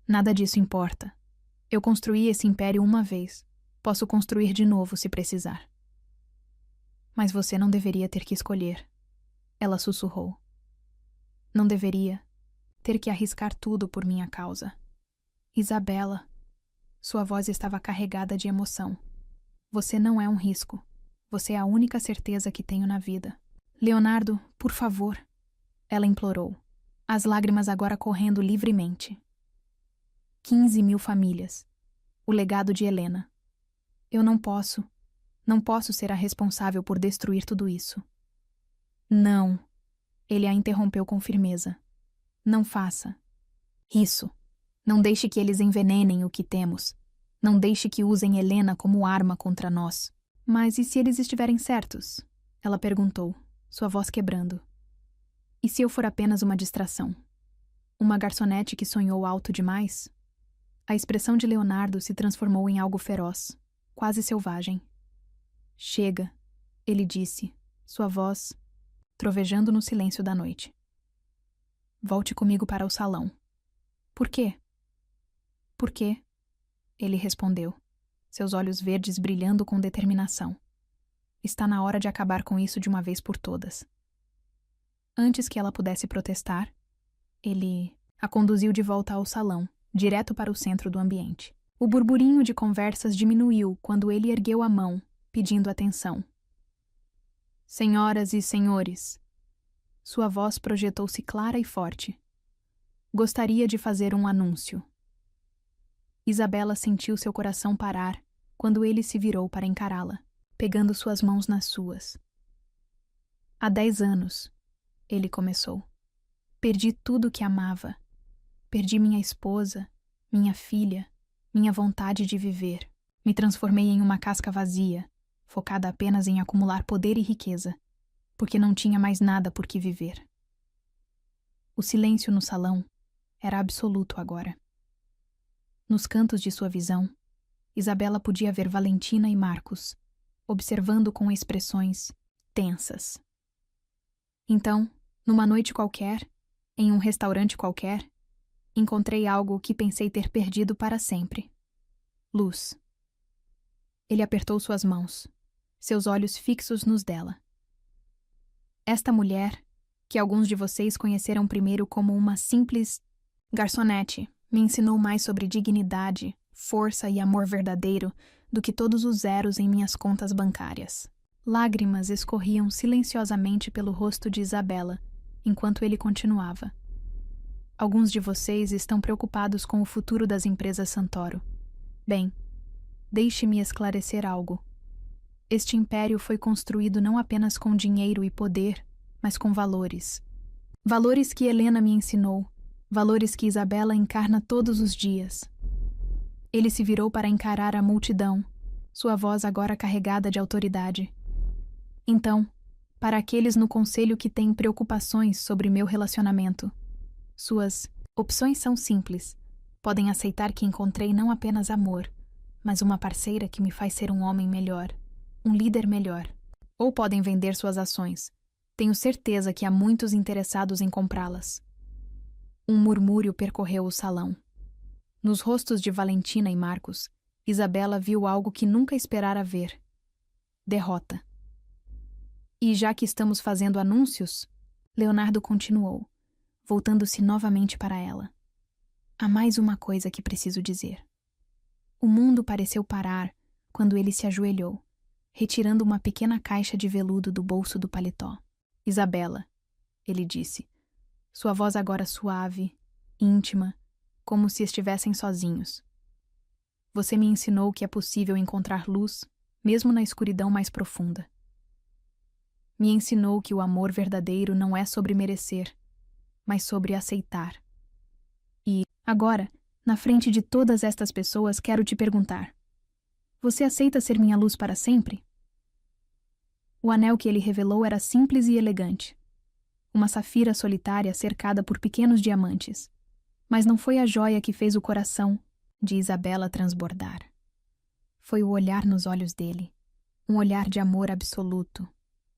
Nada disso importa. Eu construí esse império uma vez. Posso construir de novo se precisar. Mas você não deveria ter que escolher. Ela sussurrou. Não deveria ter que arriscar tudo por minha causa. Isabela. Sua voz estava carregada de emoção. Você não é um risco. Você é a única certeza que tenho na vida. Leonardo, por favor. Ela implorou, as lágrimas agora correndo livremente. 15.000 famílias. O legado de Helena. Eu não posso ser a responsável por destruir tudo isso. Não. Ele a interrompeu com firmeza. Não faça. Isso. Não deixe que eles envenenem o que temos. Não deixe que usem Helena como arma contra nós. Mas e se eles estiverem certos? Ela perguntou, sua voz quebrando. E se eu for apenas uma distração? Uma garçonete que sonhou alto demais? A expressão de Leonardo se transformou em algo feroz, quase selvagem. Chega, ele disse, sua voz trovejando no silêncio da noite. Volte comigo para o salão. Por quê? Por quê? Ele respondeu, seus olhos verdes brilhando com determinação. Está na hora de acabar com isso de uma vez por todas. Antes que ela pudesse protestar, ele a conduziu de volta ao salão, direto para o centro do ambiente. O burburinho de conversas diminuiu quando ele ergueu a mão, pedindo atenção. Senhoras e senhores, sua voz projetou-se clara e forte. Gostaria de fazer um anúncio. Isabela sentiu seu coração parar quando ele se virou para encará-la, pegando suas mãos nas suas. Há 10 anos, ele começou. Perdi tudo o que amava. Perdi minha esposa, minha filha, minha vontade de viver. Me transformei em uma casca vazia, focada apenas em acumular poder e riqueza, porque não tinha mais nada por que viver. O silêncio no salão era absoluto agora. Nos cantos de sua visão, Isabela podia ver Valentina e Marcos, observando com expressões tensas. Então, numa noite qualquer, em um restaurante qualquer, encontrei algo que pensei ter perdido para sempre. Luz. Ele apertou suas mãos, seus olhos fixos nos dela. Esta mulher, que alguns de vocês conheceram primeiro como uma simples garçonete, me ensinou mais sobre dignidade, força e amor verdadeiro do que todos os zeros em minhas contas bancárias. Lágrimas escorriam silenciosamente pelo rosto de Isabela, enquanto ele continuava. Alguns de vocês estão preocupados com o futuro das empresas Santoro. Bem, deixe-me esclarecer algo. Este império foi construído não apenas com dinheiro e poder, mas com valores. Valores que Helena me ensinou, valores que Isabela encarna todos os dias. Ele se virou para encarar a multidão, sua voz agora carregada de autoridade. Então, para aqueles no conselho que têm preocupações sobre meu relacionamento, suas opções são simples. Podem aceitar que encontrei não apenas amor, mas uma parceira que me faz ser um homem melhor, um líder melhor. Ou podem vender suas ações. Tenho certeza que há muitos interessados em comprá-las. Um murmúrio percorreu o salão. Nos rostos de Valentina e Marcos, Isabela viu algo que nunca esperara ver. Derrota. E já que estamos fazendo anúncios, Leonardo continuou, voltando-se novamente para ela. Há mais uma coisa que preciso dizer. O mundo pareceu parar quando ele se ajoelhou, retirando uma pequena caixa de veludo do bolso do paletó. Isabela, ele disse, sua voz agora suave, íntima, como se estivessem sozinhos. Você me ensinou que é possível encontrar luz, mesmo na escuridão mais profunda. Me ensinou que o amor verdadeiro não é sobre merecer, mas sobre aceitar. E, agora, na frente de todas estas pessoas, quero te perguntar: você aceita ser minha luz para sempre? O anel que ele revelou era simples e elegante. Uma safira solitária cercada por pequenos diamantes. Mas não foi a joia que fez o coração de Isabela transbordar. Foi o olhar nos olhos dele. Um olhar de amor absoluto,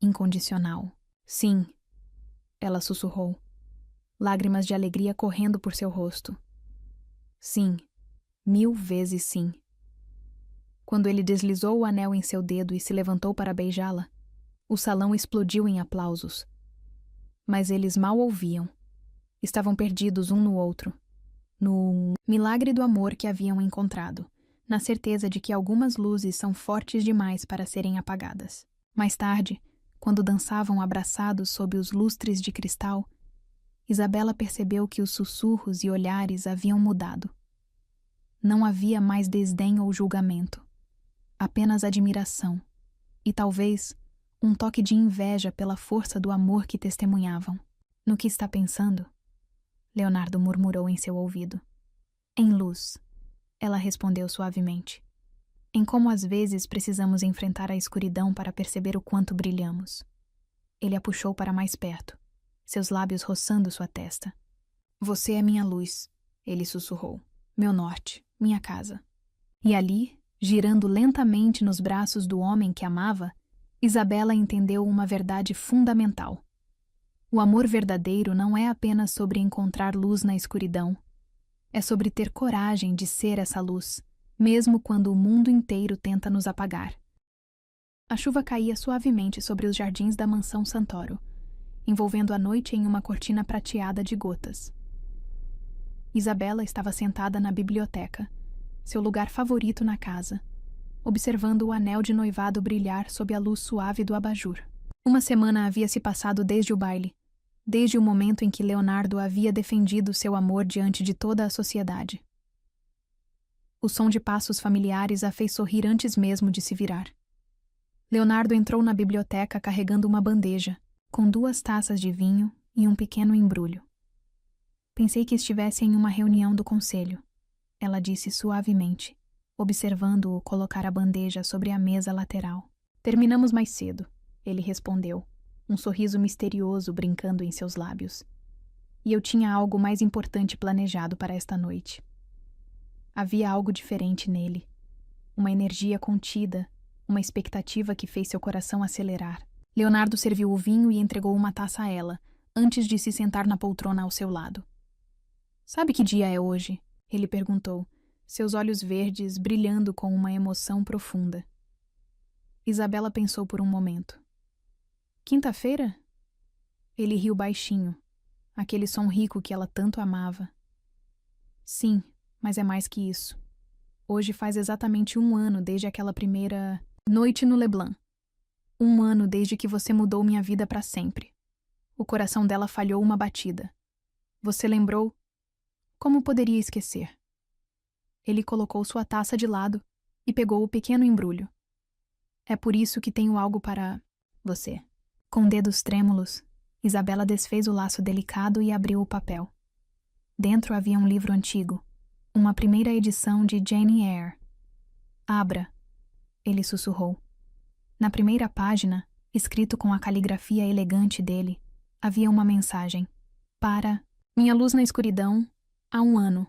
incondicional. Sim, ela sussurrou, lágrimas de alegria correndo por seu rosto. Sim, 1000 vezes sim. Quando ele deslizou o anel em seu dedo e se levantou para beijá-la, o salão explodiu em aplausos. Mas eles mal ouviam. Estavam perdidos um no outro, no milagre do amor que haviam encontrado, na certeza de que algumas luzes são fortes demais para serem apagadas. Mais tarde, quando dançavam abraçados sob os lustres de cristal, Isabela percebeu que os sussurros e olhares haviam mudado. Não havia mais desdém ou julgamento, apenas admiração e, talvez, um toque de inveja pela força do amor que testemunhavam. No que está pensando? Leonardo murmurou em seu ouvido. Em luz, ela respondeu suavemente. Em como às vezes precisamos enfrentar a escuridão para perceber o quanto brilhamos. Ele a puxou para mais perto, seus lábios roçando sua testa. Você é minha luz, ele sussurrou. Meu norte, minha casa. E ali, girando lentamente nos braços do homem que amava, Isabela entendeu uma verdade fundamental. O amor verdadeiro não é apenas sobre encontrar luz na escuridão. É sobre ter coragem de ser essa luz, mesmo quando o mundo inteiro tenta nos apagar. A chuva caía suavemente sobre os jardins da mansão Santoro, envolvendo a noite em uma cortina prateada de gotas. Isabela estava sentada na biblioteca, seu lugar favorito na casa, observando o anel de noivado brilhar sob a luz suave do abajur. Uma semana havia se passado desde o baile, desde o momento em que Leonardo havia defendido seu amor diante de toda a sociedade. O som de passos familiares a fez sorrir antes mesmo de se virar. Leonardo entrou na biblioteca carregando uma bandeja, com 2 taças de vinho e um pequeno embrulho. Pensei que estivesse em uma reunião do conselho, ela disse suavemente, observando-o colocar a bandeja sobre a mesa lateral. Terminamos mais cedo, ele respondeu, um sorriso misterioso brincando em seus lábios. E eu tinha algo mais importante planejado para esta noite. Havia algo diferente nele, uma energia contida, uma expectativa que fez seu coração acelerar. Leonardo serviu o vinho e entregou uma taça a ela, antes de se sentar na poltrona ao seu lado. Sabe que dia é hoje? Ele perguntou, seus olhos verdes brilhando com uma emoção profunda. Isabela pensou por um momento. Quinta-feira? Ele riu baixinho, aquele som rico que ela tanto amava. Sim, mas é mais que isso. Hoje faz exatamente 1 ano desde aquela primeira noite no Leblon. 1 ano desde que você mudou minha vida para sempre. O coração dela falhou uma batida. Você lembrou? Como poderia esquecer? Ele colocou sua taça de lado e pegou o pequeno embrulho. É por isso que tenho algo para você. Com dedos trêmulos, Isabela desfez o laço delicado e abriu o papel. Dentro havia um livro antigo, uma primeira edição de Jane Eyre. Abra, ele sussurrou. Na primeira página, escrito com a caligrafia elegante dele, havia uma mensagem. Para minha luz na escuridão, há 1 ano,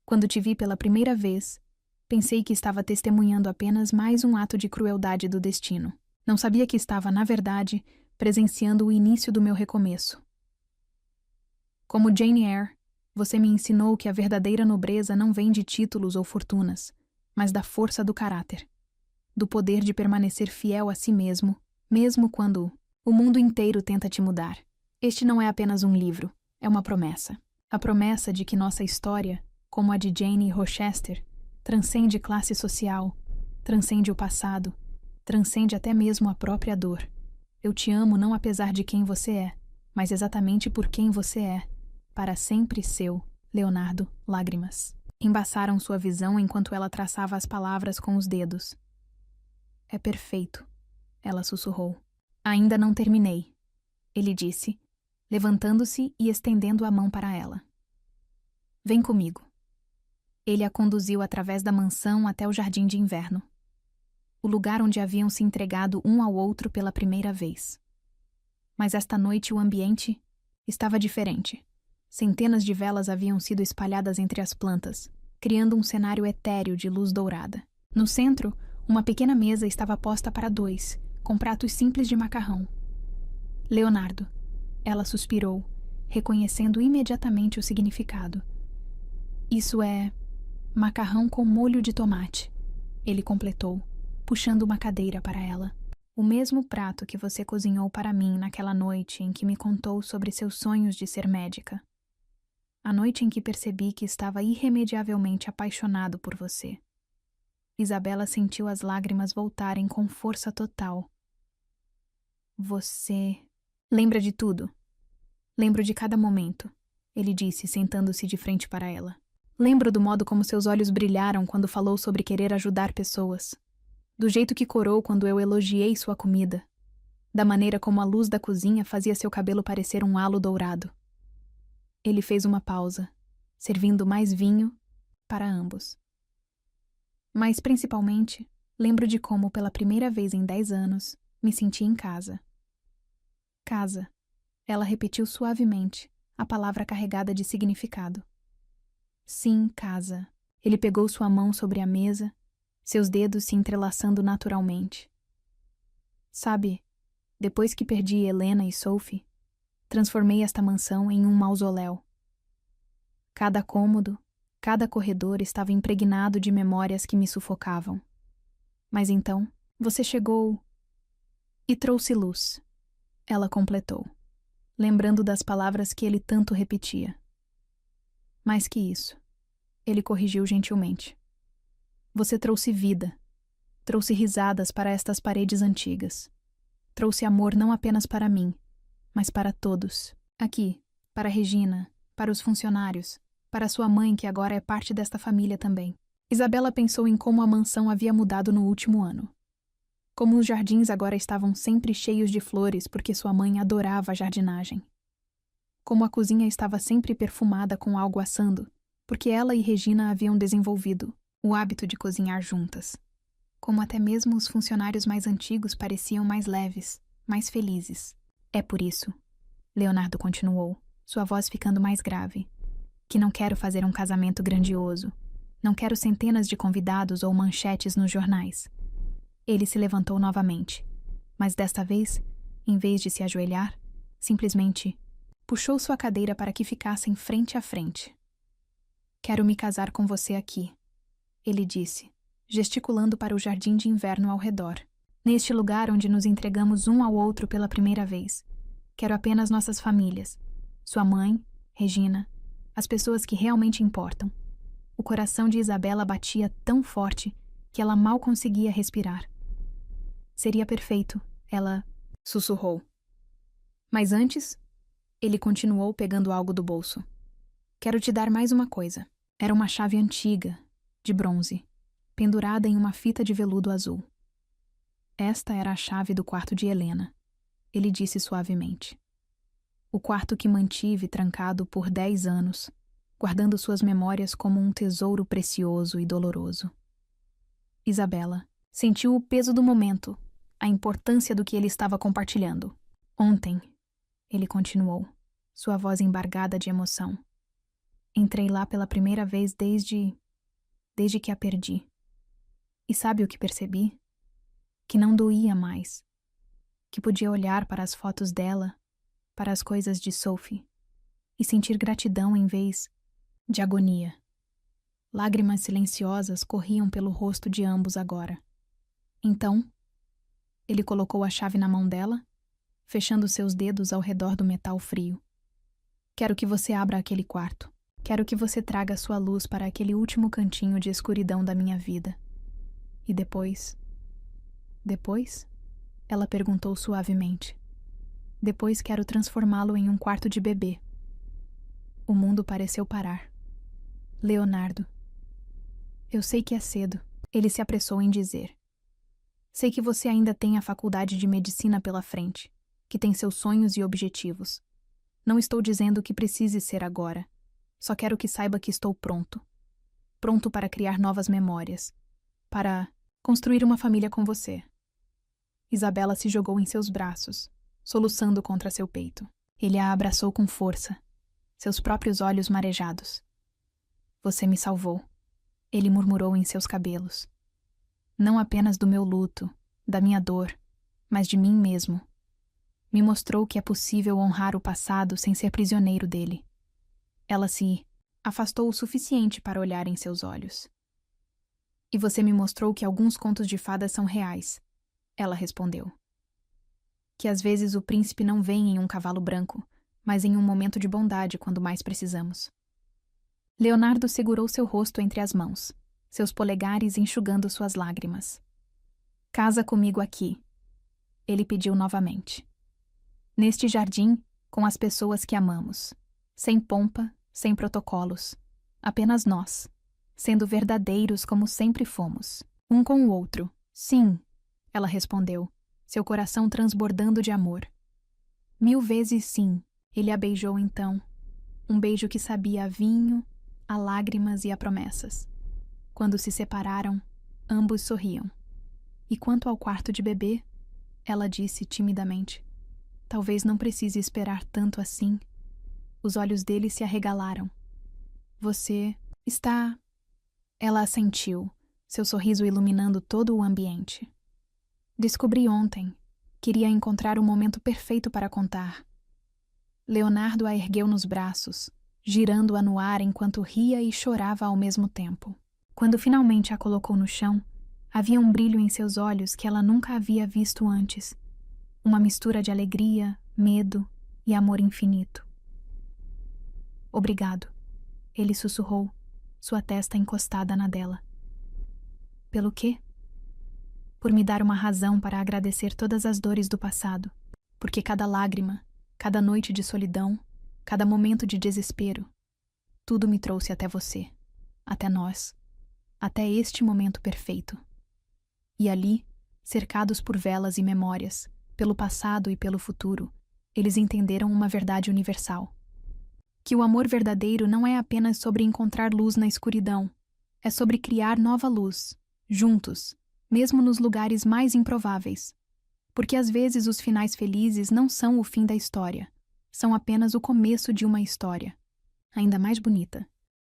quando te vi pela primeira vez, pensei que estava testemunhando apenas mais um ato de crueldade do destino. Não sabia que estava, na verdade, presenciando o início do meu recomeço. Como Jane Eyre, você me ensinou que a verdadeira nobreza não vem de títulos ou fortunas, mas da força do caráter, do poder de permanecer fiel a si mesmo, mesmo quando o mundo inteiro tenta te mudar. Este não é apenas um livro, é uma promessa. A promessa de que nossa história, como a de Jane Rochester, transcende classe social, transcende o passado, transcende até mesmo a própria dor. Eu te amo não apesar de quem você é, mas exatamente por quem você é. Para sempre seu, Leonardo Lágrimas. Embaçaram sua visão enquanto ela traçava as palavras com os dedos. É perfeito, ela sussurrou. Ainda não terminei, ele disse, levantando-se e estendendo a mão para ela. Vem comigo. Ele a conduziu através da mansão até o jardim de inverno, o lugar onde haviam se entregado um ao outro pela primeira vez. Mas esta noite o ambiente estava diferente. Centenas de velas haviam sido espalhadas entre as plantas, criando um cenário etéreo de luz dourada. No centro, uma pequena mesa estava posta para 2, com pratos simples de macarrão. Leonardo, ela suspirou, reconhecendo imediatamente o significado. Isso é macarrão com molho de tomate, ele completou, puxando uma cadeira para ela. O mesmo prato que você cozinhou para mim naquela noite em que me contou sobre seus sonhos de ser médica. A noite em que percebi que estava irremediavelmente apaixonado por você. Isabela sentiu as lágrimas voltarem com força total. Você lembra de tudo? Lembro de cada momento, ele disse, sentando-se de frente para ela. Lembro do modo como seus olhos brilharam quando falou sobre querer ajudar pessoas. Do jeito que corou quando eu elogiei sua comida. Da maneira como a luz da cozinha fazia seu cabelo parecer um halo dourado. Ele fez uma pausa, servindo mais vinho para ambos. Mas, principalmente, lembro de como, pela primeira vez em 10 anos, me senti em casa. Casa. Ela repetiu suavemente, a palavra carregada de significado. Sim, casa. Ele pegou sua mão sobre a mesa, seus dedos se entrelaçando naturalmente. Sabe, depois que perdi Helena e Sophie, Transformei esta mansão em um mausoléu. Cada cômodo, cada corredor estava impregnado de memórias que me sufocavam. Mas então, você chegou e trouxe luz. Ela completou, lembrando das palavras que ele tanto repetia. Mais que isso, ele corrigiu gentilmente. Você trouxe vida, trouxe risadas para estas paredes antigas. Trouxe amor não apenas para mim, mas para todos. Aqui, para Regina, para os funcionários, para sua mãe, que agora é parte desta família também. Isabela pensou em como a mansão havia mudado no último ano. Como os jardins agora estavam sempre cheios de flores porque sua mãe adorava a jardinagem. Como a cozinha estava sempre perfumada com algo assando, porque ela e Regina haviam desenvolvido o hábito de cozinhar juntas. Como até mesmo os funcionários mais antigos pareciam mais leves, mais felizes. É por isso, Leonardo continuou, sua voz ficando mais grave, que não quero fazer um casamento grandioso. Não quero centenas de convidados ou manchetes nos jornais. Ele se levantou novamente, mas desta vez, em vez de se ajoelhar, simplesmente puxou sua cadeira para que ficassem frente a frente. Quero me casar com você aqui, ele disse, gesticulando para o jardim de inverno ao redor. Neste lugar onde nos entregamos um ao outro pela primeira vez. Quero apenas nossas famílias. Sua mãe, Regina, as pessoas que realmente importam. O coração de Isabela batia tão forte que ela mal conseguia respirar. Seria perfeito, ela sussurrou. Mas antes, ele continuou pegando algo do bolso. Quero te dar mais uma coisa. Era uma chave antiga, de bronze, pendurada em uma fita de veludo azul. Esta era a chave do quarto de Helena, ele disse suavemente. O quarto que mantive trancado por 10 anos, guardando suas memórias como um tesouro precioso e doloroso. Isabela sentiu o peso do momento, a importância do que ele estava compartilhando. Ontem, ele continuou, sua voz embargada de emoção. Entrei lá pela primeira vez desde que a perdi. E sabe o que percebi? Que não doía mais. Que podia olhar para as fotos dela, para as coisas de Sophie, e sentir gratidão em vez de agonia. Lágrimas silenciosas corriam pelo rosto de ambos agora. Então, ele colocou a chave na mão dela, fechando seus dedos ao redor do metal frio. Quero que você abra aquele quarto. Quero que você traga sua luz para aquele último cantinho de escuridão da minha vida. E depois? Depois? Ela perguntou suavemente. Depois quero transformá-lo em um quarto de bebê. O mundo pareceu parar. Leonardo. Eu sei que é cedo, ele se apressou em dizer. Sei que você ainda tem a faculdade de medicina pela frente, que tem seus sonhos e objetivos. Não estou dizendo que precise ser agora. Só quero que saiba que estou pronto. Pronto para criar novas memórias. Para construir uma família com você. Isabela se jogou em seus braços, soluçando contra seu peito. Ele a abraçou com força, seus próprios olhos marejados. Você me salvou, ele murmurou em seus cabelos. Não apenas do meu luto, da minha dor, mas de mim mesmo. Me mostrou que é possível honrar o passado sem ser prisioneiro dele. Ela se afastou o suficiente para olhar em seus olhos. E você me mostrou que alguns contos de fadas são reais, ela respondeu. Que às vezes o príncipe não vem em um cavalo branco, mas em um momento de bondade quando mais precisamos. Leonardo segurou seu rosto entre as mãos, seus polegares enxugando suas lágrimas. Casa comigo aqui, ele pediu novamente. Neste jardim, com as pessoas que amamos. Sem pompa, sem protocolos. Apenas nós, sendo verdadeiros como sempre fomos. Um com o outro. Sim, ela respondeu, seu coração transbordando de amor. 1000 vezes sim, ele a beijou então. Um beijo que sabia a vinho, a lágrimas e a promessas. Quando se separaram, ambos sorriam. E quanto ao quarto de bebê, ela disse timidamente, talvez não precise esperar tanto assim. Os olhos dele se arregalaram. Você está... Ela assentiu, seu sorriso iluminando todo o ambiente. Descobri ontem. Queria encontrar o momento perfeito para contar. Leonardo a ergueu nos braços, girando-a no ar enquanto ria e chorava ao mesmo tempo. Quando finalmente a colocou no chão, havia um brilho em seus olhos que ela nunca havia visto antes. Uma mistura de alegria, medo e amor infinito. Obrigado, ele sussurrou, sua testa encostada na dela. Pelo quê? Por me dar uma razão para agradecer todas as dores do passado, porque cada lágrima, cada noite de solidão, cada momento de desespero, tudo me trouxe até você, até nós, até este momento perfeito. E ali, cercados por velas e memórias, pelo passado e pelo futuro, eles entenderam uma verdade universal. Que o amor verdadeiro não é apenas sobre encontrar luz na escuridão, é sobre criar nova luz, juntos, mesmo nos lugares mais improváveis. Porque às vezes os finais felizes não são o fim da história, são apenas o começo de uma história, ainda mais bonita.